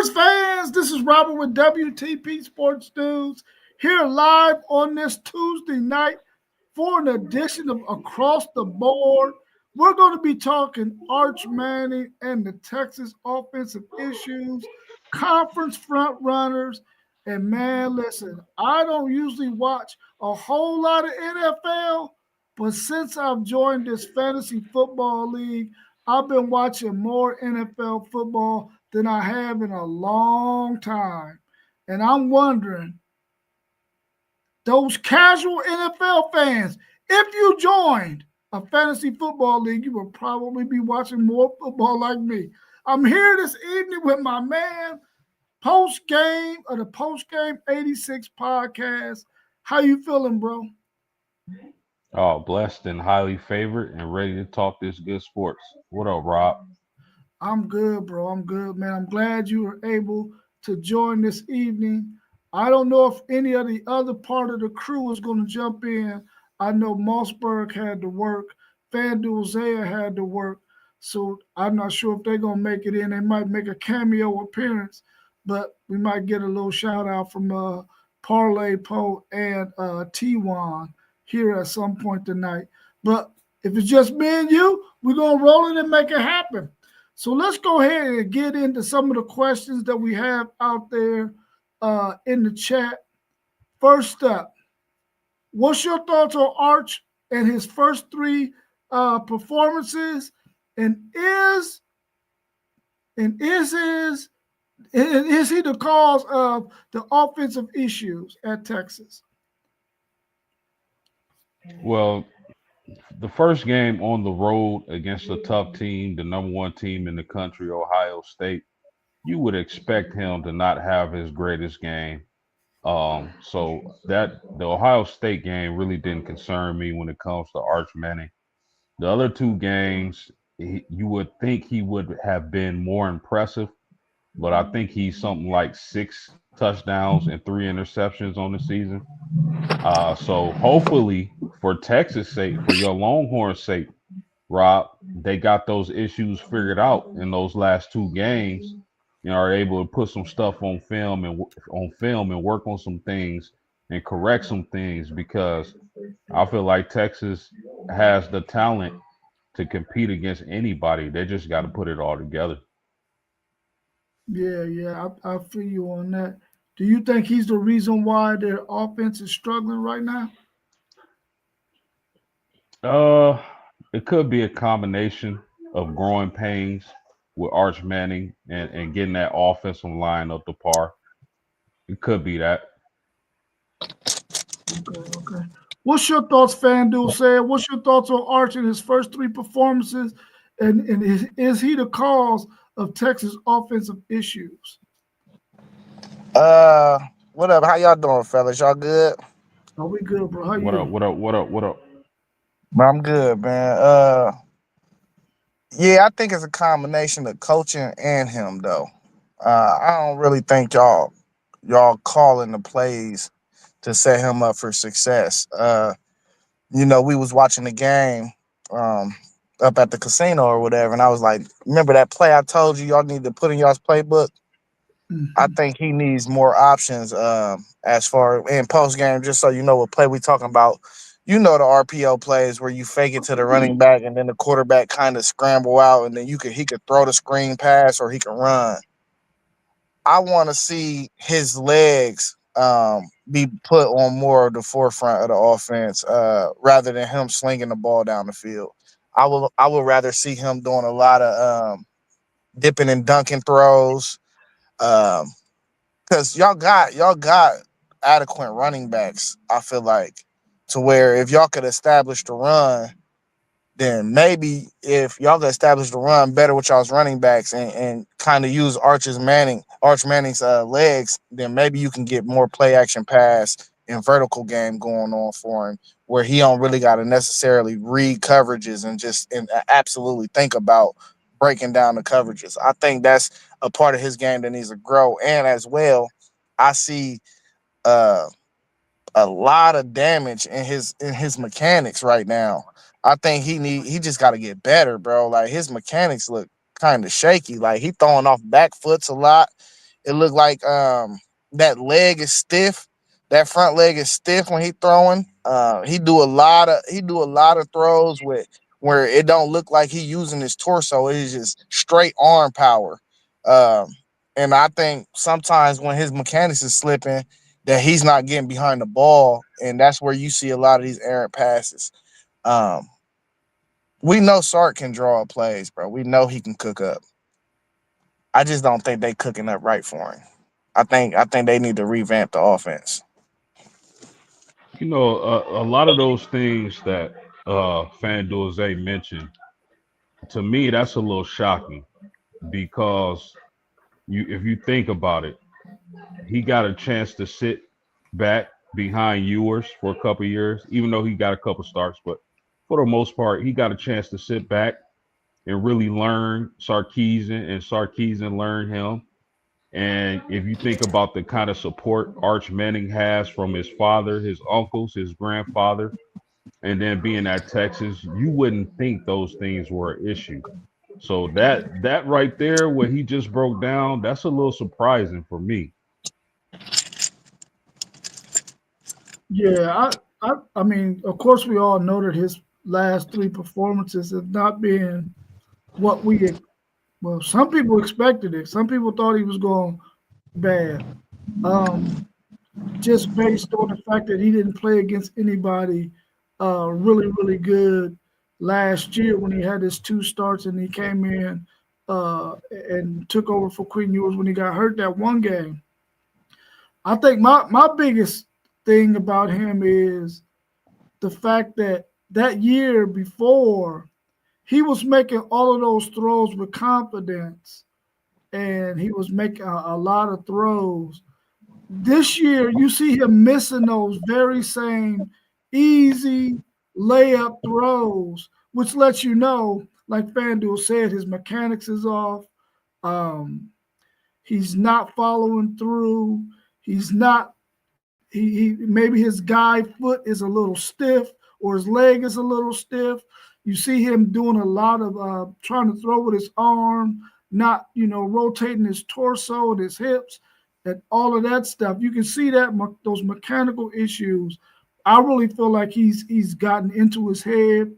Sports fans, this is Robert with WTP Sports News here live on this Tuesday night for an edition of Across the Board. We're going to be talking Arch Manning and the Texas offensive issues, conference front runners, and man, listen, I don't usually watch a whole lot of NFL, but since I've joined this fantasy football league, I've been watching more NFL football than I have in a long time. And I'm wondering, those casual NFL fans, if you joined a fantasy football league, you would probably be watching more football like me. I'm here this evening with my man, post game of the Post Game 86 podcast. How you feeling, bro? Oh, blessed and highly favored and ready to talk this good sports. What up, Rob? I'm good, bro. I'm good, man. I'm glad you were able to join this evening. I don't know if any of the other part of the crew is going to jump in. I know Mossberg had to work, FanDuel Zaya had to work, so I'm not sure if they're going to make it in. They might make a cameo appearance, but we might get a little shout out from Parlay Poe and T1 here at some point tonight. But if it's just me and you, we're going to roll it and make it happen. So let's go ahead and get into some of the questions that we have out there in the chat. First up, what's your thoughts on Arch and his first three performances? And is he the cause of the offensive issues at Texas? Well, the first game on the road against a tough team, the number one team in the country, Ohio State, you would expect him to not have his greatest game. So that the Ohio State game really didn't concern me when it comes to Arch Manning. The other two games, you would think he would have been more impressive, but I think he's something like six touchdowns and three interceptions on the season. So hopefully, for Texas' sake, for your Longhorns' sake, Rob, they got those issues figured out in those last two games. Are able to put some stuff on film and work on some things and correct some things because I feel like Texas has the talent to compete against anybody. They just got to put it all together. Yeah, I feel you on that. Do you think he's the reason why their offense is struggling right now? Uh, it could be a combination of growing pains with Arch Manning and getting that offensive line up to par. It could be that. Okay. What's your thoughts, FanDuel said? What's your thoughts on Arch in his first three performances? And is he the cause of Texas offensive issues? Uh, what up? How y'all doing, fellas? Y'all good? Are we good, bro? How What up? you? What up? What up? What up? Man, I'm good, man. Yeah, I think it's a combination of coaching and him, though. I don't really think y'all calling the plays to set him up for success. We was watching the game, um, up at the casino or whatever, and I was like, remember that play I told you y'all need to put in y'all's playbook? I Mhm. think he needs more options as far in post game. Just so you know what play we talking about. You know the RPO plays where you fake it to the running back and then the quarterback kind of scramble out and then he could throw the screen pass or he can run. I want to see his legs be put on more of the forefront of the offense rather than him slinging the ball down the field. I would rather see him doing a lot of dipping and dunking throws. Um, because y'all got adequate running backs. I feel like to where if y'all could establish the run, then maybe if y'all could establish the run better with y'all's running backs and kind of use Arch Manning's legs, then maybe you can get more play action pass and vertical game going on for him, where he don't really got to necessarily read coverages and absolutely think about breaking down the coverages. I think that's a part of his game that needs to grow, and as well, I see uh a lot of damage in his mechanics right now. I think he just got to get better, bro. Like his mechanics look kind of shaky. Like he throwing off back foots a lot, It looked like that leg is stiff. That front leg is stiff when he throwing. He do a lot of throws with where it don't look like he using his torso. It is just straight arm power. Um, and I think sometimes when his mechanics is slipping, that he's not getting behind the ball, and that's where you see a lot of these errant passes. Um, we know Sark can draw plays, bro. We know he can cook up. I just don't think they cooking up right for him. I think they need to revamp the offense. A lot of those things that FanDuel Zay mentioned, to me, that's a little shocking because if you think about it, he got a chance to sit back behind Ewers for a couple years, even though he got a couple starts. But for the most part, he got a chance to sit back and really learn Sarkeesian, and Sarkeesian learned him. And if you think about the kind of support Arch Manning has from his father, his uncles, his grandfather, and then being at Texas, you wouldn't think those things were an issue. So that right there, what he just broke down, that's a little surprising for me. Yeah, I mean, of course, we all know that his last three performances have not been what well, some people expected it. Some people thought he was going bad. Um, just based on the fact that he didn't play against anybody really, really good last year when he had his two starts and he came in and took over for Quinn Ewers when he got hurt that one game. I think my biggest thing about him is the fact that that year before he was making all of those throws with confidence and he was making a lot of throws. This year, you see him missing those very same easy layup throws, which lets you know, like FanDuel said, his mechanics is off. Um, he's not following through. He's not. He maybe his guy foot is a little stiff or his leg is a little stiff. You see him doing a lot of trying to throw with his arm, not rotating his torso and his hips and all of that stuff. You can see that those mechanical issues. I really feel like he's gotten into his head.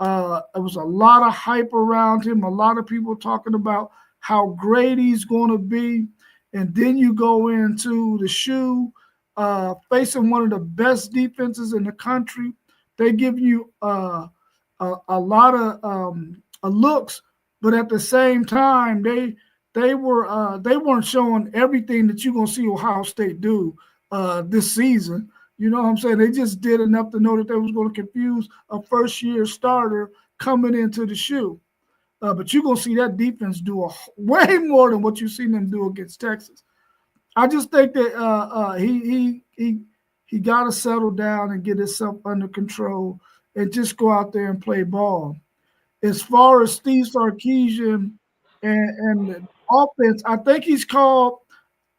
There was a lot of hype around him, a lot of people talking about how great he's going to be. And then you go into the shoe, facing one of the best defenses in the country. They give you a lot of looks, but at the same time, they weren't showing everything that you're gonna see Ohio State do this season. You know what I'm saying? They just did enough to know that they was going to confuse a first-year starter coming into the shoe. But you're gonna see that defense do way more than what you've seen them do against Texas. I just think that he got to settle down and get himself under control and just go out there and play ball. As far as Steve Sarkisian and the offense, I think he's called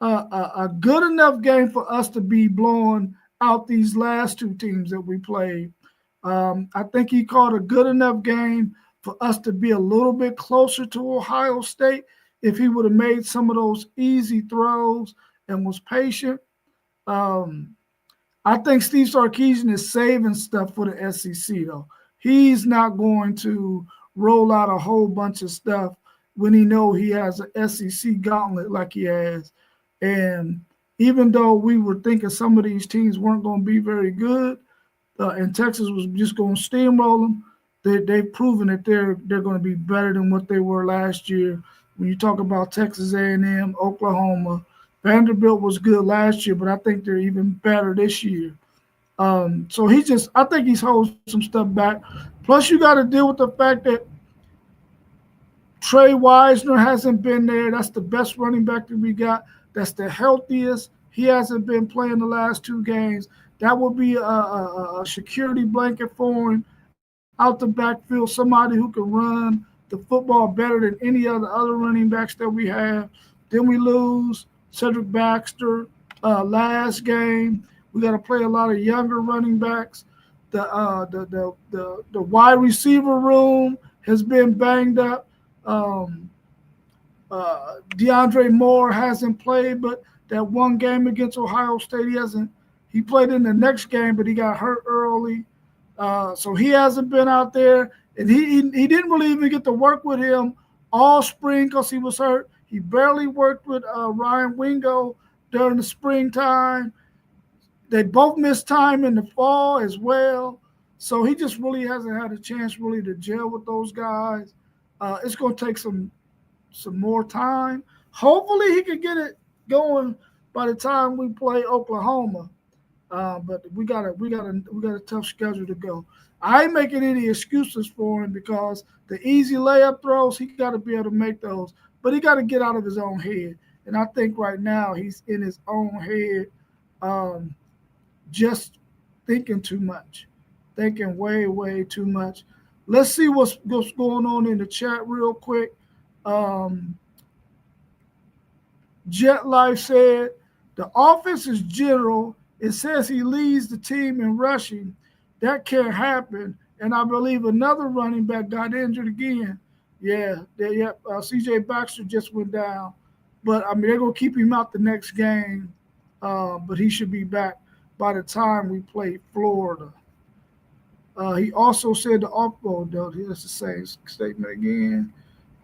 a good enough game for us to be blowing out these last two teams that we played. I think he called a good enough game for us to be a little bit closer to Ohio State if he would have made some of those easy throws and was patient. I think Steve Sarkisian is saving stuff for the SEC, though. He's not going to roll out a whole bunch of stuff when he know he has an SEC gauntlet like he has. And even though we were thinking some of these teams weren't going to be very good, and Texas was just going to steamroll them, they've proven that they're going to be better than what they were last year. When you talk about Texas A&M, Oklahoma, Vanderbilt was good last year, but I think they're even better this year. So I think he's holding some stuff back. Plus, you got to deal with the fact that Trey Wisner hasn't been there. That's the best running back that we got. That's the healthiest. He hasn't been playing the last two games. That would be a security blanket for him out the backfield, somebody who can run the football better than any other running backs that we have. Then we lose Cedric Baxter last game. We got to play a lot of younger running backs. The wide receiver room has been banged up. DeAndre Moore hasn't played, but that one game against Ohio State, he played in the next game, but he got hurt early. So he hasn't been out there. And he didn't really even get to work with him all spring because he was hurt. He barely worked with Ryan Wingo during the springtime. They both missed time in the fall as well. So he just really hasn't had a chance really to gel with those guys. It's going to take some more time. Hopefully he can get it going by the time we play Oklahoma. But we got a tough schedule to go. I ain't making any excuses for him because the easy layup throws, he got to be able to make those. But he got to get out of his own head. And I think right now he's in his own head, just thinking too much, thinking way, way too much. Let's see what's going on in the chat real quick. Jet Life said, the offense is general. It says he leads the team in rushing. That can't happen. And I believe another running back got injured again. Yeah. CJ Baxter just went down. But, I mean, they're going to keep him out the next game. But he should be back by the time we play Florida. He also said that's the same statement again.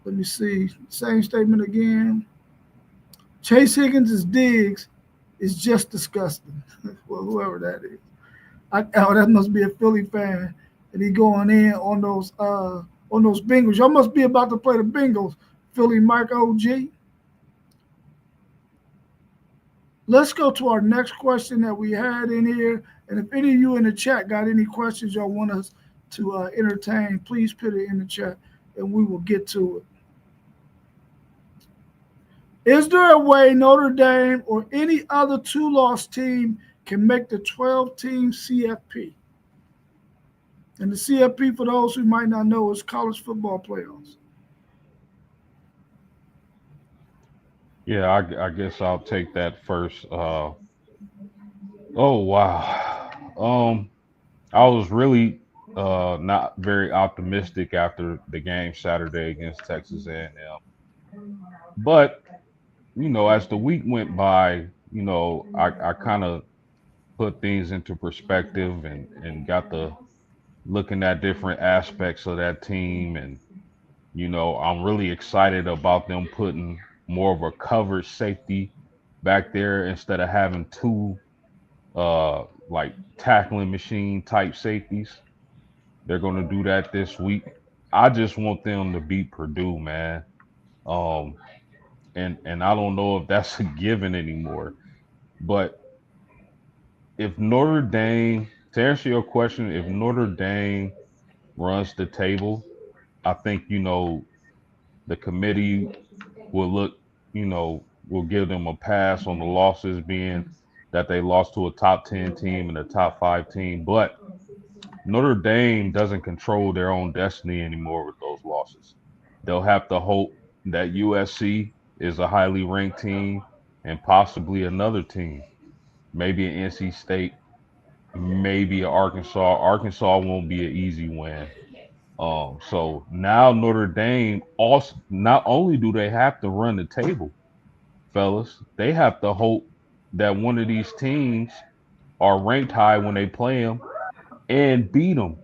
Let me see. Same statement again. Chase Higgins' digs is just disgusting. Well, whoever that is. That must be a Philly fan. And he going in on those Bengals. Y'all must be about to play the Bengals, Philly Mike OG. Let's go to our next question that we had in here. And if any of you in the chat got any questions y'all want us to entertain, please put it in the chat and we will get to it. Is there a way Notre Dame or any other two-loss team can make the 12-team CFP? And the CFP, for those who might not know, is college football playoffs. Yeah, I guess I'll take that first. Oh wow. I was really not very optimistic after the game Saturday against Texas A&M. But as the week went by, I kind of put things into perspective and got to looking at different aspects of that team. And, I'm really excited about them putting more of a covered safety back there instead of having two like tackling machine type safeties. They're going to do that this week. I just want them to beat Purdue, man. And I don't know if that's a given anymore. But if Notre Dame, to answer your question, if Notre Dame runs the table, I think, the committee will look, will give them a pass on the losses, being that they lost to a top 10 team and a top 5 team. But Notre Dame doesn't control their own destiny anymore with those losses. They'll have to hope that USC is a highly ranked team and possibly another team, maybe an NC State, maybe Arkansas. Arkansas won't be an easy win. So now Notre Dame also, not only do they have to run the table, fellas, they have to hope that one of these teams are ranked high when they play them and beat them.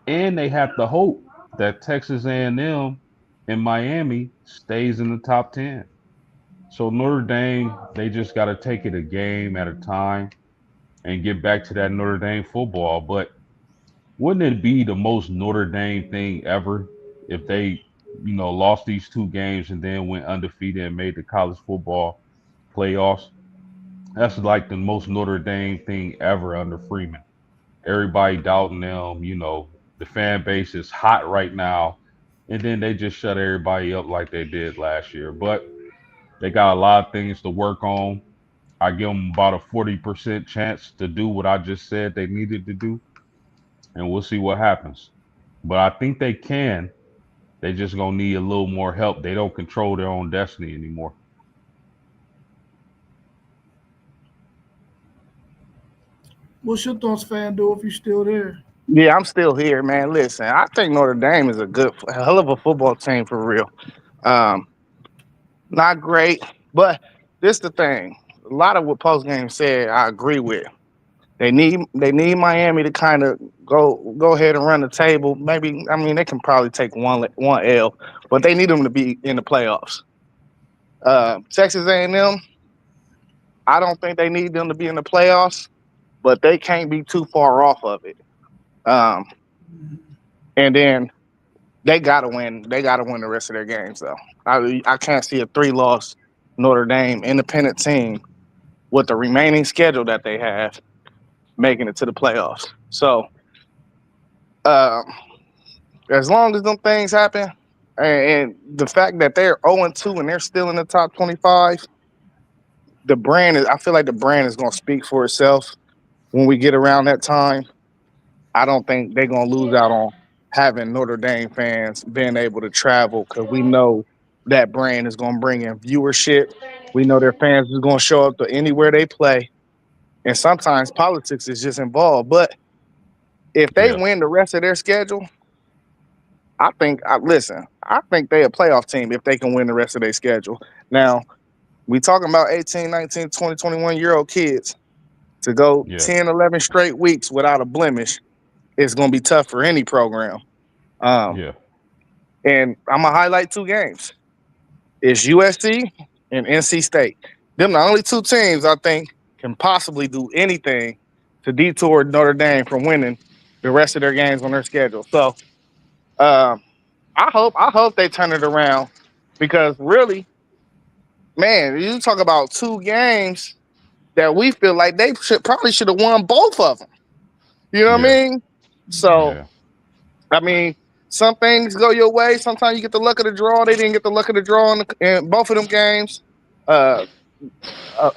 And they have to hope that Texas A&M and Miami stays in the top 10. So Notre Dame, they just got to take it a game at a time and get back to that Notre Dame football. But wouldn't it be the most Notre Dame thing ever if they, lost these 2 games and then went undefeated and made the college football playoffs? That's like the most Notre Dame thing ever under Freeman. Everybody doubting them, the fan base is hot right now. And then they just shut everybody up like they did last year. But they got a lot of things to work on. I give them about a 40% chance to do what I just said they needed to do. And we'll see what happens. But I think they can. They just going to need a little more help. They don't control their own destiny anymore. What's your thoughts, FanDuel, if you're still there? Yeah, I'm still here, man. Listen, I think Notre Dame is a hell of a football team for real. Not great, but this the thing. A lot of what post game said, I agree with. They need Miami to kind of go ahead and run the table. Maybe I mean they can probably take one L, but they need them to be in the playoffs. Texas A&M, I don't think they need them to be in the playoffs, but they can't be too far off of it. Um, and then they gotta win. They gotta win the rest of their games though. I can't see a 3-loss Notre Dame independent team with the remaining schedule that they have making it to the playoffs. So um, as long as them things happen, and the fact that they're 0-2 and they're still in the top 25, the brand is. I feel like the brand is going to speak for itself when we get around that time. I don't think they're going to lose out on having Notre Dame fans being able to travel because we know that brand is going to bring in viewership. We know their fans is going to show up to anywhere they play, and sometimes politics is just involved. But if they Yeah. win the rest of their schedule, I think. Listen, I think they a playoff team if they can win the rest of their schedule. Now we talking about 18, 19, 20, 21-year-old kids to go Yeah. 10, 11 straight weeks without a blemish. It's going to be tough for any program. Um, Yeah. and I'm gonna highlight 2 games. It's USC and NC State. Them the only 2 teams I think can possibly do anything to detour Notre Dame from winning the rest of their games on their schedule. So um, I hope they turn it around because really, man, you talk about 2 games that we feel like they should have won both of them. You know what I Yeah. mean? So Yeah. I mean, some things go your way. Sometimes you get the luck of the draw. They didn't get the luck of the draw in both of them games. Uh,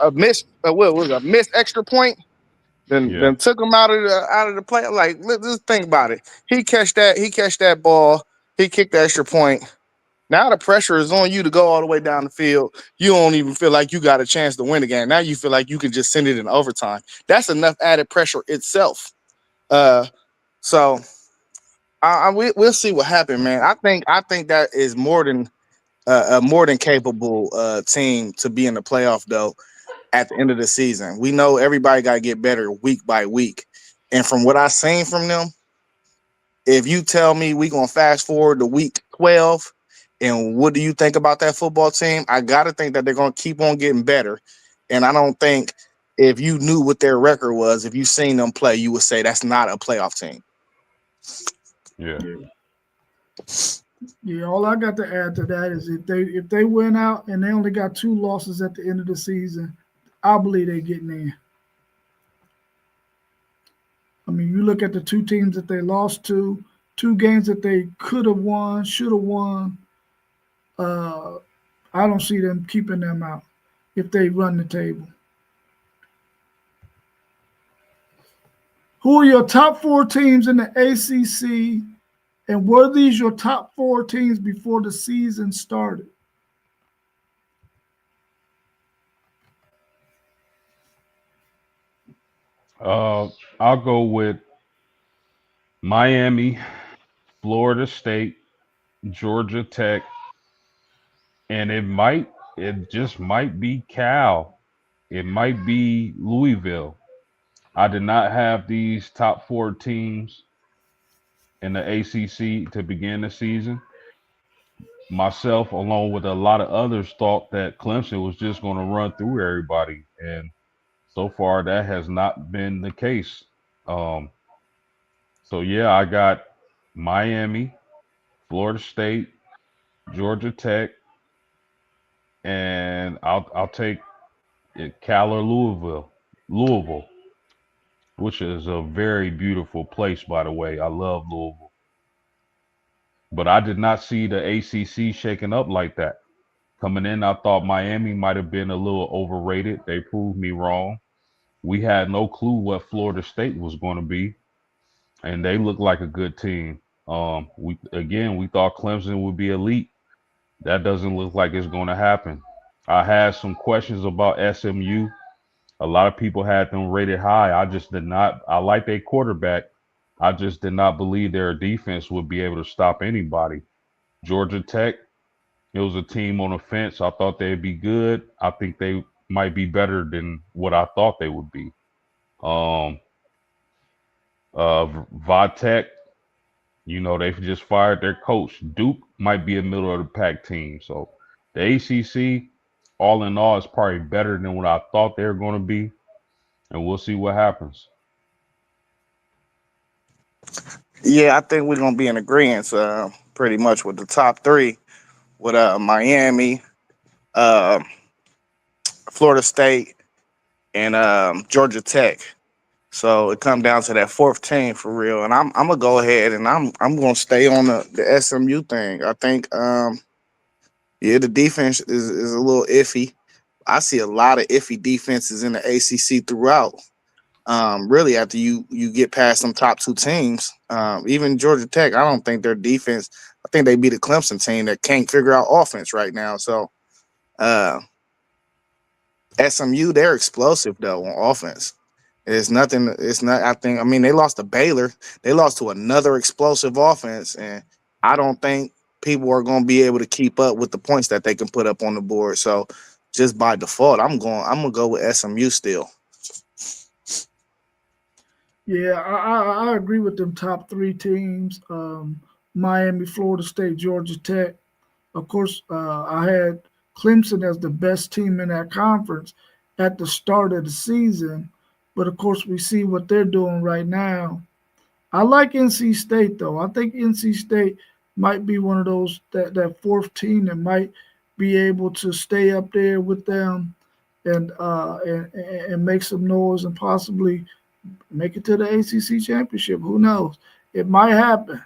a missed what was it, a missed extra point. Yeah. Then took him out of the play. Like let's think about it. He catch that ball. He kicked the extra point. Now the pressure is on you to go all the way down the field. You don't even feel like you got a chance to win the game. Now you feel like you can just send it in overtime. That's enough added pressure itself. Uh, so we'll see what happens, man. I think that is a more than capable team to be in the playoff though. At the end of the season, we know everybody got to get better week by week, and from what I've seen from them, if you tell me we gonna fast forward to week 12, and what do you think about that football team? I gotta think that they're gonna keep on getting better, and I don't think if you knew what their record was, if you seen them play, you would say that's not a playoff team. Yeah. Yeah, all I got to add to that is if they win out and they only got 2 losses at the end of the season, I believe they're getting in. I mean, you look at the 2 teams that they lost to, 2 games that they could have won, should have won. Uh, I don't see them keeping them out if they run the table. Who are your top 4 teams in the ACC, and were these your top 4 teams before the season started? I'll go with Miami, Florida State, Georgia Tech, and it just might be Cal. It might be Louisville. I did not have these top 4 teams in the ACC to begin the season. Myself, along with a lot of others, thought that Clemson was just going to run through everybody, and so far that has not been the case. Um, so yeah, I got Miami, Florida State, Georgia Tech, and I'll take it, Cal or Louisville, which is a very beautiful place, by the way. I love Louisville, but I did not see the ACC shaking up like that. Coming in, I thought Miami might have been a little overrated. They proved me wrong. We had no clue what Florida State was going to be, and they looked like a good team. We thought Clemson would be elite. That doesn't look like it's going to happen. I had some questions about SMU. A lot of people had them rated high. I just did not. I like their quarterback. I just did not believe their defense would be able to stop anybody. Georgia Tech, It was a team on the fence. I thought they'd be good. I think they might be better than what I thought they would be. Um, Vatek, they've just fired their coach. Duke might be a middle of the pack team. So the ACC, all in all, is probably better than what I thought they were going to be, and we'll see what happens. Yeah, I think we're gonna be in agreement, pretty much with the top three, with Miami, uh, Florida State, and Georgia Tech. So it comes down to that fourth team for real. And I'm gonna go ahead and I'm gonna stay on the SMU thing. I think yeah, the defense is a little iffy. I see a lot of iffy defenses in the ACC throughout. Really, after you get past some top two teams, even Georgia Tech, I don't think their defense. I think they beat a Clemson team that can't figure out offense right now. So SMU, they're explosive though on offense. It's nothing. It's not. I mean, they lost to Baylor. They lost to another explosive offense, and I don't think people are going to be able to keep up with the points that they can put up on the board. So, just by default, I'm gonna go with SMU still. Yeah, I agree with them top three teams: Miami, Florida State, Georgia Tech. Of course, I had Clemson as the best team in that conference at the start of the season, but of course, we see what they're doing right now. I like NC State though. I think NC State might be one of those that fourth team that might be able to stay up there with them and make some noise and possibly make it to the ACC championship. Who knows? It might happen.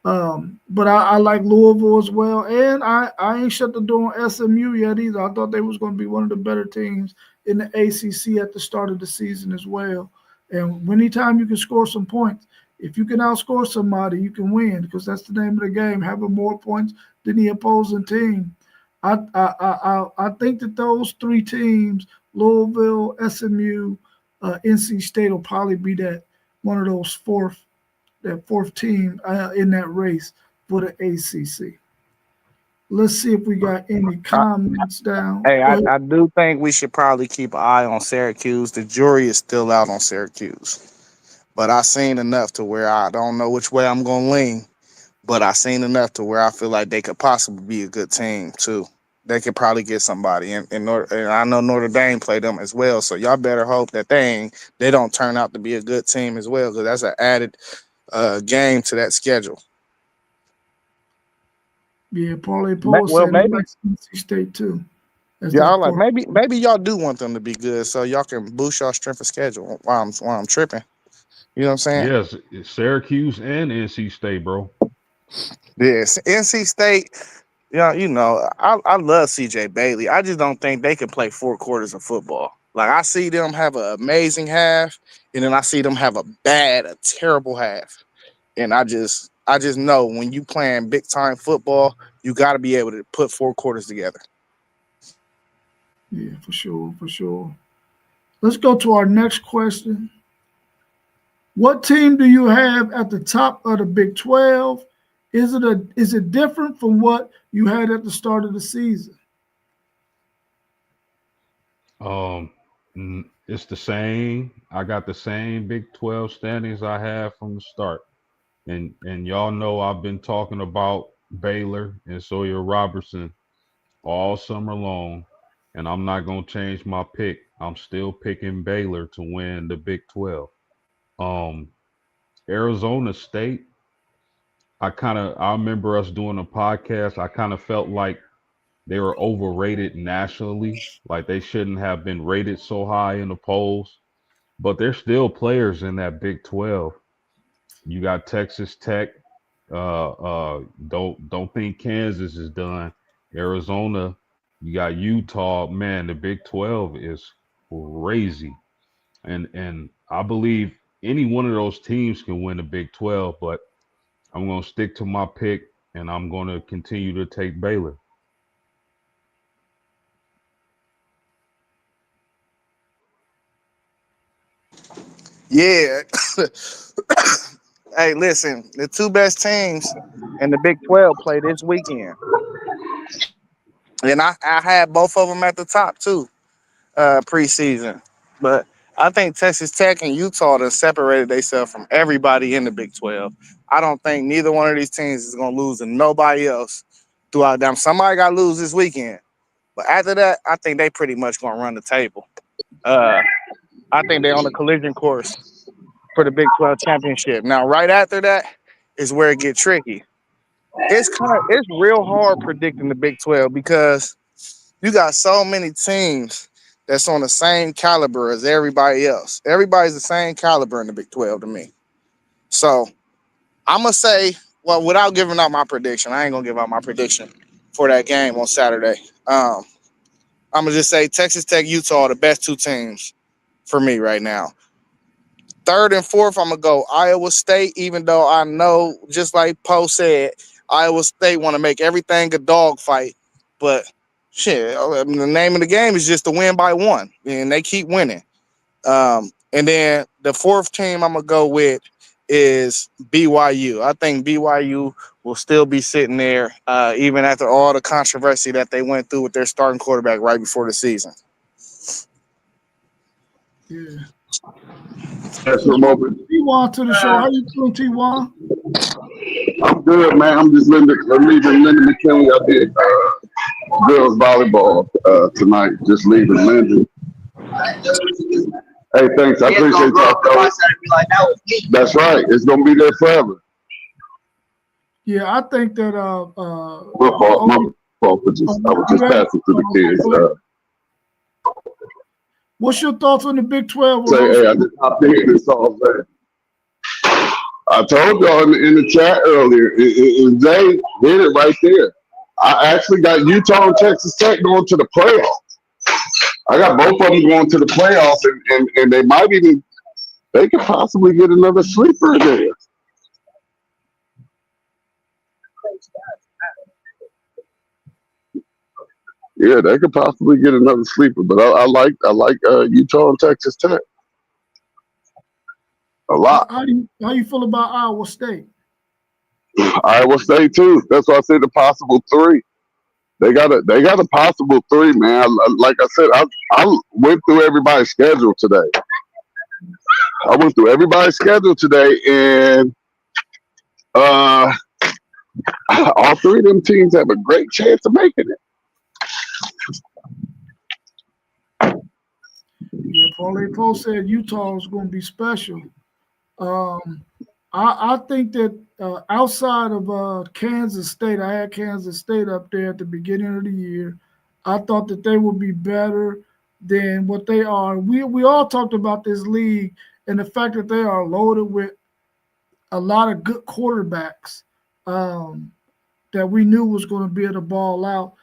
But I like Louisville as well, and I ain't shut the door on SMU yet either. I thought they was going to be one of the better teams in the ACC at the start of the season as well. And anytime you can score some points, if you can outscore somebody, you can win because that's the name of the game. Having more points than the opposing team. I think that those three teams, Louisville, SMU, NC State, will probably be that one of those fourth team in that race for the ACC. Let's see if we got any comments down. Hey, I do think we should probably keep an eye on Syracuse. The jury is still out on Syracuse, but I seen enough to where I don't know which way I'm gonna lean. But I seen enough to where I feel like they could possibly be a good team too. They could probably get somebody, and I know Notre Dame played them as well. So y'all better hope that they don't turn out to be a good team as well, because that's an added game to that schedule. Yeah, Paulie Paul said maybe he likes NC State too. Yeah, I like maybe y'all do want them to be good, so y'all can boost y'all strength of schedule while I'm tripping. You know what I'm saying? Yes, it's Syracuse and NC State, bro. Yes, NC State. Yeah, I love CJ Bailey. I just don't think they can play 4 quarters of football. Like I see them have an amazing half, and then I see them have a terrible half. And I just know when you playing big time football, you got to be able to put 4 quarters together. Yeah, for sure. Let's go to our next question. What team do you have at the top of the Big 12? Is it different from what you had at the start of the season? It's the same. I got the same Big 12 standings I had from the start. And y'all know I've been talking about Baylor and Sawyer Robertson all summer long, and I'm not going to change my pick. I'm still picking Baylor to win the Big 12. Arizona State, I remember us doing a podcast. I kind of felt like they were overrated nationally, like they shouldn't have been rated so high in the polls, but they're still players in that Big 12. You got Texas Tech. Don't think Kansas is done. Arizona, you got Utah. Man, the Big 12 is crazy, and I believe any one of those teams can win the Big 12. But I'm gonna stick to my pick, and I'm gonna continue to take Baylor. Yeah. Hey, listen, the 2 best teams in the Big 12 play this weekend. And I had both of them at the top too, preseason. But I think Texas Tech and Utah have separated themselves from everybody in the Big 12. I don't think neither one of these teams is going to lose to nobody else throughout them. Somebody got to lose this weekend. But after that, I think they pretty much going to run the table. Uh, I think they're on the collision course for the Big 12 championship. Now, right after that is where it gets tricky. It's real hard predicting the Big 12 because you got so many teams that's on the same caliber as everybody else. Everybody's the same caliber in the Big 12 to me. So I'm gonna say, well, without giving out my prediction, I ain't gonna give out my prediction for that game on Saturday. I'm gonna just say Texas Tech, Utah are the best two teams for me right now. Third and fourth, I'm gonna go Iowa State, even though I know, just like Poe said, Iowa State want to make everything a dogfight. But shit, I mean, the name of the game is just to win by one, and they keep winning. And then the fourth team I'm gonna go with is BYU. I think BYU will still be sitting there, even after all the controversy that they went through with their starting quarterback right before the season. Yeah. That's the moment. T1 to the show. How you doing, T1? I'm good, man. I'm just leaving Linda McKinley. I did girls volleyball tonight. Just leaving Linda. Hey, thanks. I appreciate y'all. That's right. It's gonna be there forever. Yeah, I think that My fault for I was just passing to the kids. What's your thoughts on the Big 12? Say, hey, I just hopped in and saw that. I told y'all in the chat earlier, and Zay did it right there. I actually got Utah and Texas Tech going to the playoffs. I got both of them going to the playoffs, and they might even, they could possibly get another sleeper in there. Yeah, they could possibly get another sleeper, but I like Utah and Texas Tech a lot. How you feel about Iowa State? Iowa State too. That's why I said the possible three. They got a possible three, man. Like I said, I went through everybody's schedule today. And all three of them teams have a great chance of making it. Yeah, Paul said Utah is going to be special. I think that outside of Kansas State, I had Kansas State up there at the beginning of the year. I thought that they would be better than what they are. We all talked about this league and the fact that they are loaded with a lot of good quarterbacks that we knew was going to be able to ball out.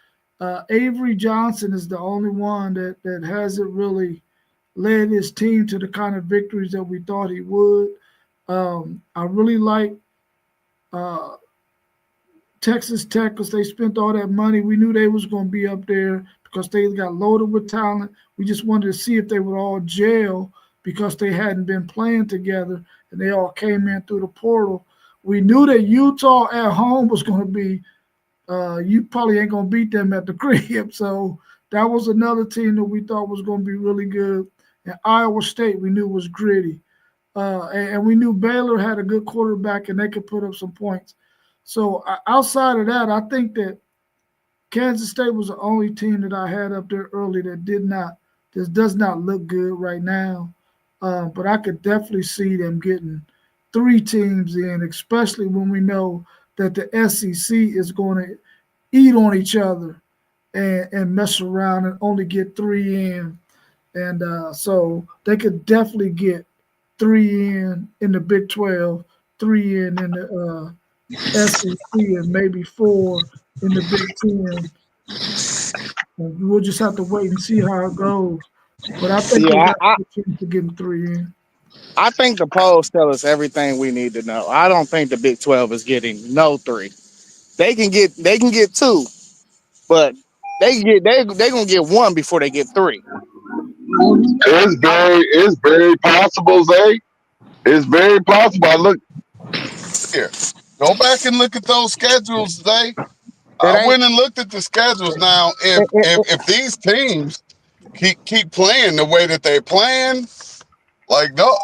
Avery Johnson is the only one that hasn't really led his team to the kind of victories that we thought he would. I really like Texas Tech because they spent all that money. We knew they was going to be up there because they got loaded with talent. We just wanted to see if they would all gel because they hadn't been playing together and they all came in through the portal. We knew that Utah at home was going to be you probably ain't going to beat them at the crib. So that was another team that we thought was going to be really good. And Iowa State we knew was gritty. And we knew Baylor had a good quarterback and they could put up some points. So outside of that, I think that Kansas State was the only team that I had up there early that does not look good right now. But I could definitely see them getting three teams in, especially when we know that the SEC is going to eat on each other and mess around and only get three in. And so they could definitely get three in the Big 12, three in the SEC, and maybe four in the Big 10. And we'll just have to wait and see how it goes. But I think they got a chance to get three in. I think the polls tell us everything we need to know. I don't think the Big 12 is getting no three. They can get two, but they're gonna get one before they get three. It's very possible, Zay. It's very possible. I look here. Go back and look at those schedules, Zay. It I ain't. went and looked at the schedules now. If these teams keep playing the way that they're playing, like no,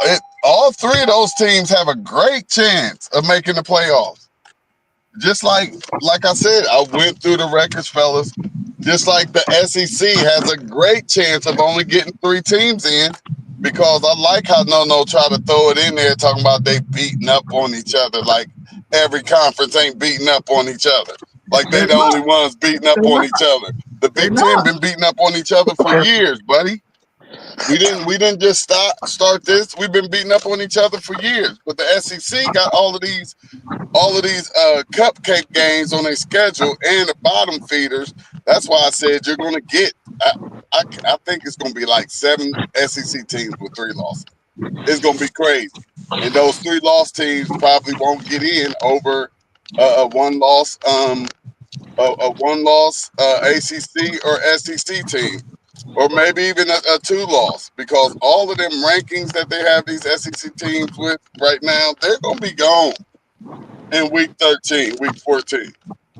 all three of those teams have a great chance of making the playoffs. Just like I said, I went through the records, fellas. Just like the SEC has a great chance of only getting 3 teams in, because I like how No try to throw it in there talking about they beating up on each other. Like every conference ain't beating up on each other. Like they They're the not. only ones beating up They're on not. each other. The They're Big Ten not. been beating up on each other for years, buddy. We didn't just start this. We've been beating up on each other for years. But the SEC got all of these cupcake games on their schedule and the bottom feeders. That's why I said you're going to get. I think it's going to be like 7 SEC teams with 3 losses. It's going to be crazy, and those 3 loss teams probably won't get in over a one loss ACC or SEC team, or maybe even a 2 loss, because all of them rankings that they have these SEC teams with right now, they're going to be gone in week 13, week 14.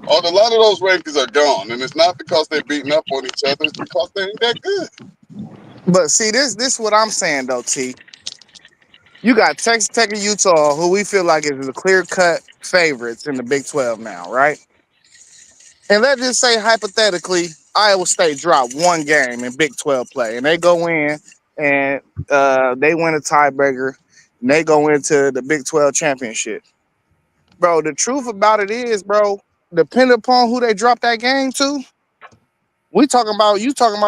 A lot of those rankings are gone, and it's not because they're beating up on each other. It's because they ain't that good. But see, this is what I'm saying though, T. You got Texas Tech and Utah, who we feel like is the clear-cut favorites in the Big 12 now, right? And let's just say hypothetically, Iowa State dropped 1 game in Big 12 play, and they go in and they win a tiebreaker, and they go into the Big 12 championship. Bro, the truth about it is, bro, depending upon who they drop that game to, we talking about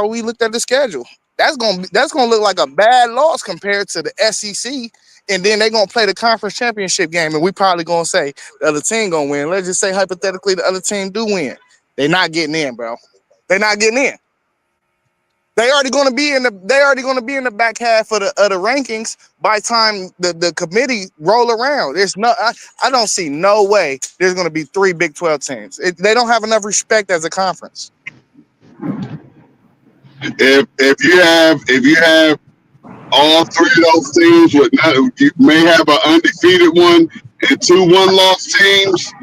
we looked at the schedule. That's gonna look like a bad loss compared to the SEC. And then they're gonna play the conference championship game, and we probably gonna say the other team gonna win. Let's just say hypothetically the other team do win. They're not getting in, bro. They're not getting in. They already gonna be in the back half of the rankings by the time the committee roll around. I don't see no way there's gonna be 3 Big 12 teams. They don't have enough respect as a conference. If you have all 3 of those teams with you may have an undefeated one and 2 1-loss teams.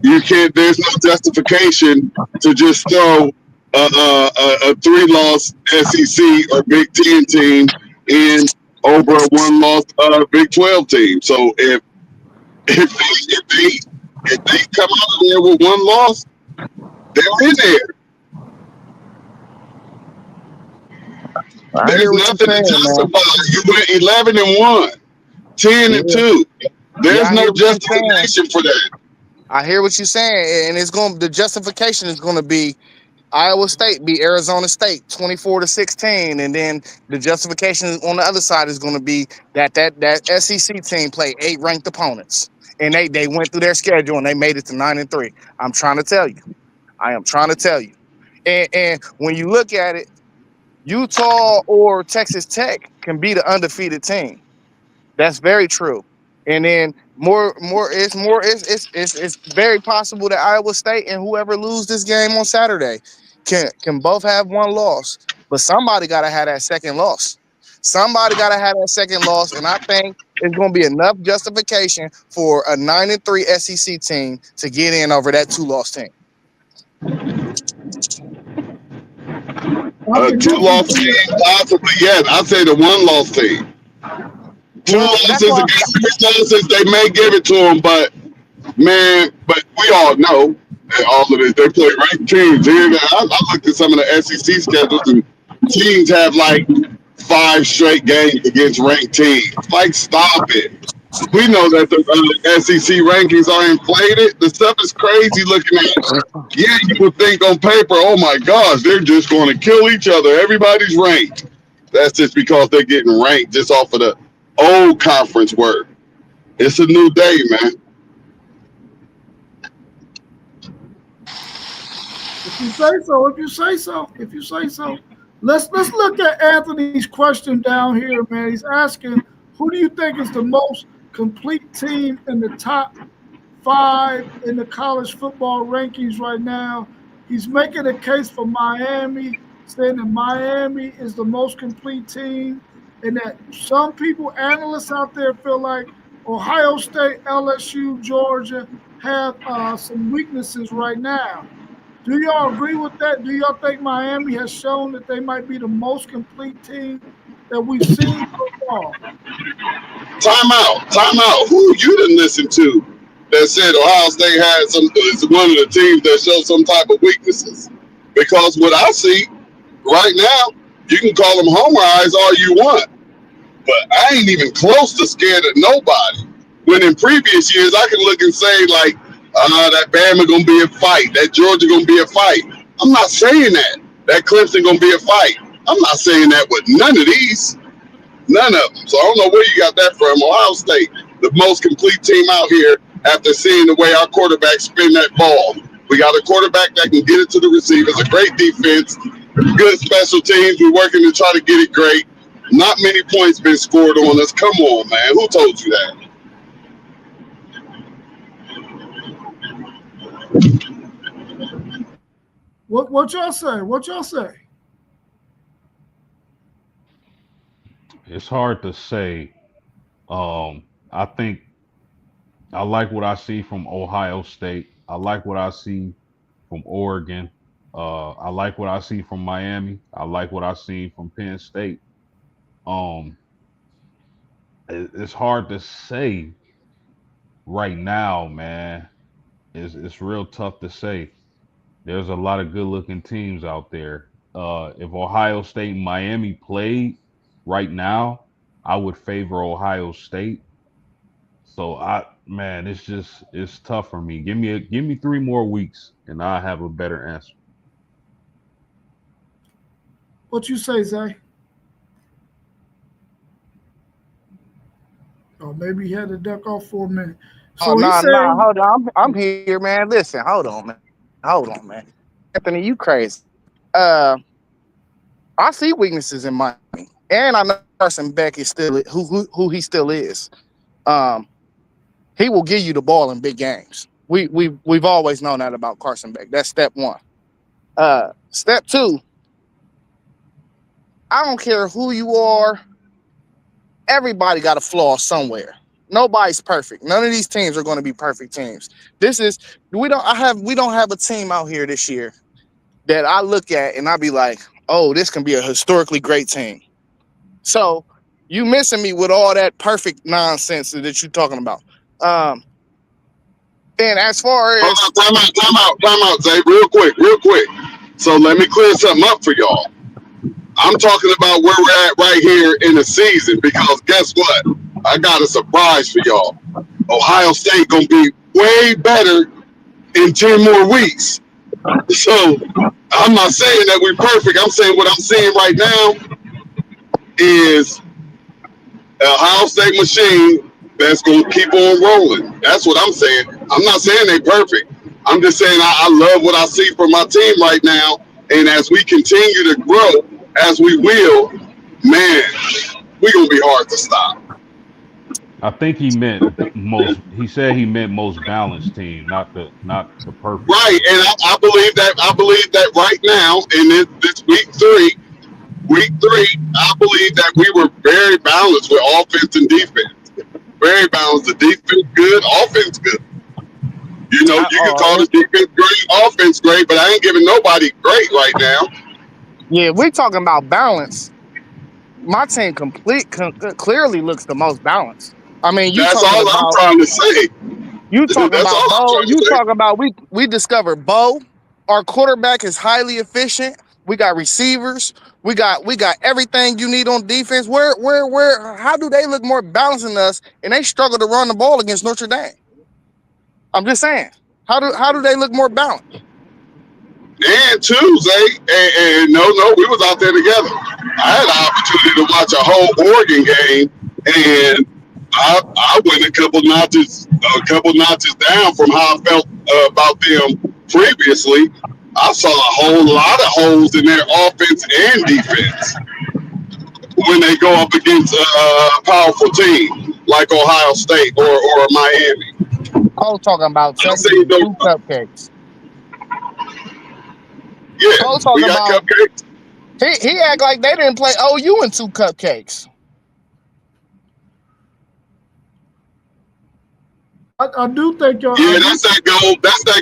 You can't. There's no justification to just throw a 3-loss SEC or Big Ten team in over a 1-loss Big 12 team. So if they come out there with 1 loss, they're in there. There's nothing to justify. You went 11-1, 10-2. There's no justification for that. I hear what you're saying, and the justification is going to be Iowa State beat Arizona State 24-16, and then the justification on the other side is going to be that SEC team played 8 ranked opponents, and they went through their schedule and they made it to 9-3. I'm trying to tell you, and when you look at it, Utah or Texas Tech can be the undefeated team. That's very true. And then it's very possible that Iowa State and whoever lose this game on Saturday can both have 1 loss. But somebody gotta have that second loss. And I think it's gonna be enough justification for a 9-3 SEC team to get in over that 2-loss team. A 2-loss team, possibly, yes. I'd say the 1-loss team. 2 losses against 3 losses, they may give it to them, but we all know that all of this, they play ranked teams. I looked at some of the SEC schedules, and teams have like 5 straight games against ranked teams. Like, stop it. We know that the SEC rankings are inflated. The stuff is crazy looking at. Yeah, you would think on paper, oh my gosh, they're just going to kill each other. Everybody's ranked. That's just because they're getting ranked just off of the old conference work. It's a new day, man. If you say so. Let's look at Anthony's question down here, man. He's asking, who do you think is the most complete team in the top 5 in the college football rankings right now? He's making a case for Miami, saying that Miami is the most complete team, and that some people, analysts out there, feel like Ohio State, LSU, Georgia have some weaknesses right now. Do y'all agree with that? Do y'all think Miami has shown that they might be the most complete team that we've seen so far? Time out. Who you didn't listen to that said Ohio State had is one of the teams that shows some type of weaknesses? Because what I see right now, you can call them homer eyes all you want, but I ain't even close to scared of nobody. When in previous years, I can look and say like, that Bama gonna be a fight, that Georgia gonna be a fight. I'm not saying that. That Clemson gonna be a fight. I'm not saying that with none of these. None of them. So I don't know where you got that from. Ohio State, the most complete team out here after seeing the way our quarterback spin that ball. We got a quarterback that can get it to the receivers, a great defense, good special teams. We're working to try to get it great. Not many points been scored on us. Come on, man. Who told you that? What y'all say? What y'all say? It's hard to say. I think I like what I see from Ohio State. I like what I see from Oregon. I like what I see from Miami. I like what I see from Penn State. Um, it's hard to say right now, man. It's real tough to say. There's a lot of good looking teams out there. If Ohio State and Miami played right now, I would favor Ohio State. So man, it's tough for me. Give me 3 more weeks and I'll have a better answer. What you say, Zay? Oh, maybe he had to duck off for a minute. So Oh, he no, said, hold on. I'm here, man. Listen, hold on, man. Anthony, you crazy. I see weaknesses in Miami, and I know Carson Beck is still who he still is. He will give you the ball in big games. We've always known that about Carson Beck. That's step one. Step two, I don't care who you are. Everybody got a flaw somewhere. Nobody's perfect. None of these teams are going to be perfect teams. We don't have a team out here this year that I look at and I be like, oh, this can be a historically great team. So you missing me with all that perfect nonsense that you're talking about. And as far as Time out, Zay, real quick. So let me clear something up for y'all. I'm talking about where we're at right here in the season because guess what? I got a surprise for y'all. Ohio State gonna be way better in 10 more weeks. So I'm not saying that we're perfect. I'm saying what I'm seeing right now is an Ohio State machine that's gonna keep on rolling. That's what I'm saying. I'm not saying they perfect. I'm just saying I love what I see from my team right now. And as we continue to grow, as we will, man, we're gonna be hard to stop. I think he meant most. He said he meant most balanced team, not the perfect. Right, team. and I believe that right now in this week three, I believe that we were very balanced with offense and defense. Very balanced. The defense good, offense good. You know, you can call the defense great, offense great, but I ain't giving nobody great right now. yeah, we're talking about balance. My team clearly looks the most balanced. I mean, That's all I'm trying to say. You talking That's about all I'm Bo? trying to You say. talking about we discovered Bo. Our quarterback is highly efficient. We got receivers. We got everything you need on defense. Where? How do they look more balanced than us? And they struggle to run the ball against Notre Dame. I'm just saying. How do they look more balanced? And Tuesday, and no, we was out there together. I had the opportunity to watch a whole Oregon game, and I went a couple notches down from how I felt about them previously. I saw a whole lot of holes in their offense and defense when they go up against a powerful team like Ohio State or Miami. I was talking about I Texas say and two cupcakes. Yeah, I was talking we got about cupcakes. he act like they didn't play OU in two cupcakes. I do think y'all. Yeah, that's that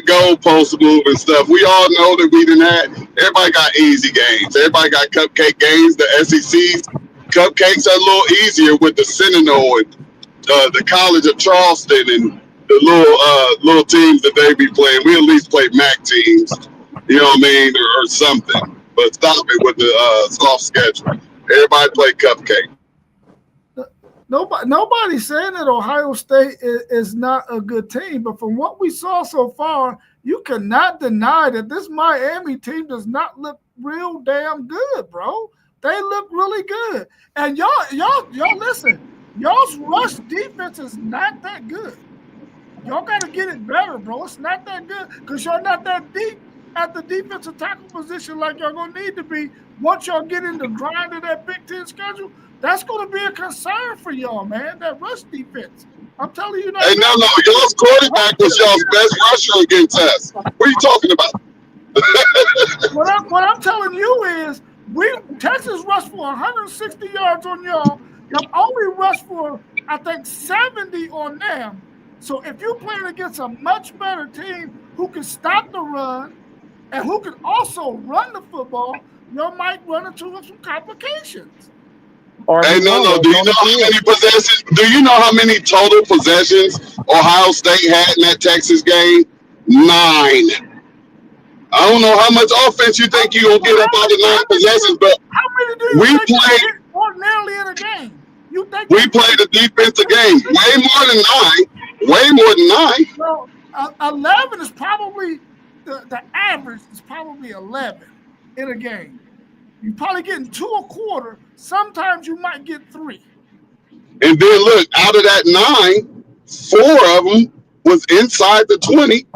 goal post move and stuff. We all know that we didn't have. Everybody got easy games. Everybody got cupcake games. The SEC's cupcakes are a little easier with the Seminole and the College of Charleston and the little teams that they be playing. We at least play MAC teams, you know what I mean, or something. But stop it with the soft schedule. Everybody play cupcake. Nobody's saying that Ohio State is not a good team, but from what we saw so far, you cannot deny that this Miami team does not look real damn good, bro. They look really good. And y'all listen, y'all's rush defense is not that good. Y'all got to get it better, bro. It's not that good because y'all not that deep at the defensive tackle position like y'all going to need to be once y'all get in the grind of that Big Ten schedule. That's going to be a concern for y'all, man, that rush defense. I'm telling you. Hey, no, y'all's quarterback was y'all's best rusher against us. What are you talking about? What I'm telling you is Texas rushed for 160 yards on y'all. Y'all only rushed for, I think, 70 on them. So if you're playing against a much better team who can stop the run and who can also run the football, y'all might run into some complications. Hey, no. Do you know how many possessions? Do you know how many total possessions Ohio State had in that Texas game? 9. I don't know how much offense you think you're gonna get up out of 9 possessions, but how many do you think you get ordinarily in a game? You think we played a defensive game way more than 9. Way more than 9. Well, 11 is probably the average is probably 11 in a game. You're probably getting 2 a quarter. Sometimes you might get 3. And then look, out of that 9, 4 of them was inside the 20.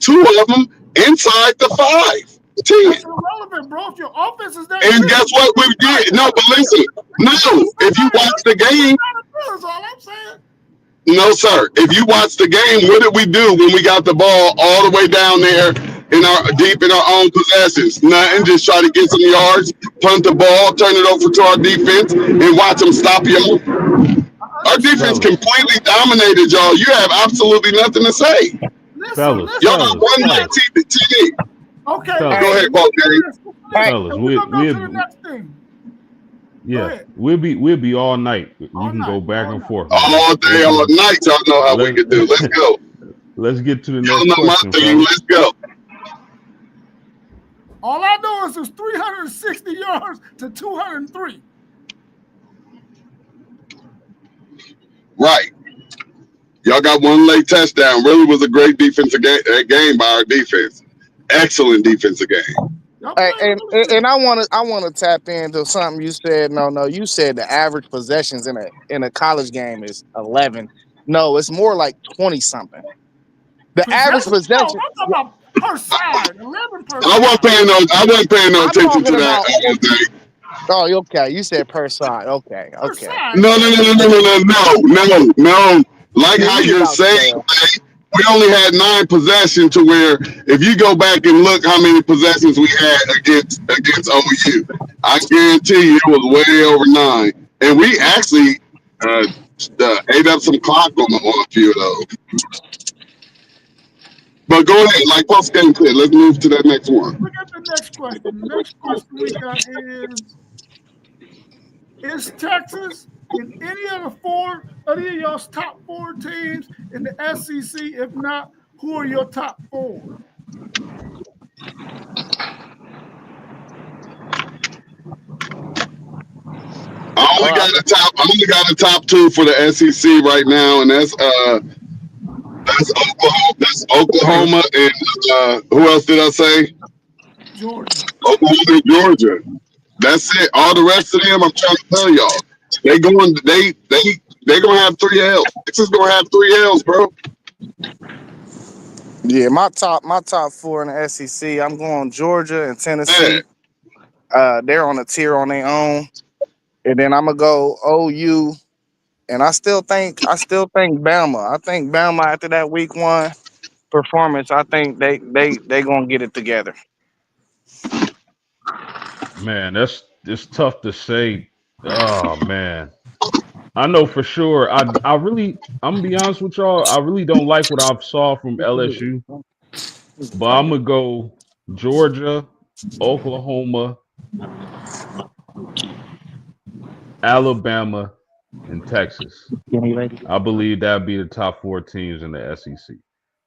2 of them inside the 5. 10. That's irrelevant, bro. If your offense is that and good, guess what we did? No, but listen. No, if you watch the game. That's all I'm saying. No, sir. If you watch the game, what did we do when we got the ball all the way down there deep in our own possessions? Nothing. Just try to get some yards, punt the ball, turn it over to our defense, and watch them stop y'all. Our defense completely dominated y'all. You have absolutely nothing to say. Fellas, y'all got one night TV. Okay. Go ahead, Paul. Fellas, we'll go to the next thing. Yeah, we'll be all night. We can go back and forth. All day, all night. Y'all know how we can do. Let's go. Let's get to the Y'all next know my question. thing. Let's go. All I know is it's 360 yards to 203. Right. Y'all got one late touchdown. Really was a great defensive game by our defense. Excellent defensive game. And I want to tap into something you said. No, you said the average possessions in a college game is 11. No, it's more like 20 something. The average possession. I'm talking about per side, 11 per side. I wasn't paying no attention to that. Oh, okay. You said per side. Okay. No. Like how you're saying, we only had 9 possessions to where if you go back and look how many possessions we had against OU, I guarantee you it was way over 9. And we actually ate up some clock on a few of those. But go ahead, like post game clear. Let's move to that next one. Look at the next question. The next question we got is Texas in any of y'all's top 4 teams in the SEC? If not, who are your top 4? I only got a top 2 for the SEC right now, and that's Oklahoma and who else did I say? Georgia. Oklahoma and Georgia. That's it. All the rest of them, I'm trying to tell y'all, they gonna have 3 L's. Texas gonna have 3 L's, bro. Yeah, my top 4 in the SEC. I'm going Georgia and Tennessee. They're on a tier on their own, and then I'm gonna go OU. And I still think Bama. I think Bama after that week 1 performance, I think they gonna get it together. Man, it's tough to say. Oh man, I know for sure. I'm gonna be honest with y'all. I really don't like what I saw from LSU, but I'm gonna go Georgia, Oklahoma, Alabama, and Texas. I believe that'd be the top 4 teams in the SEC.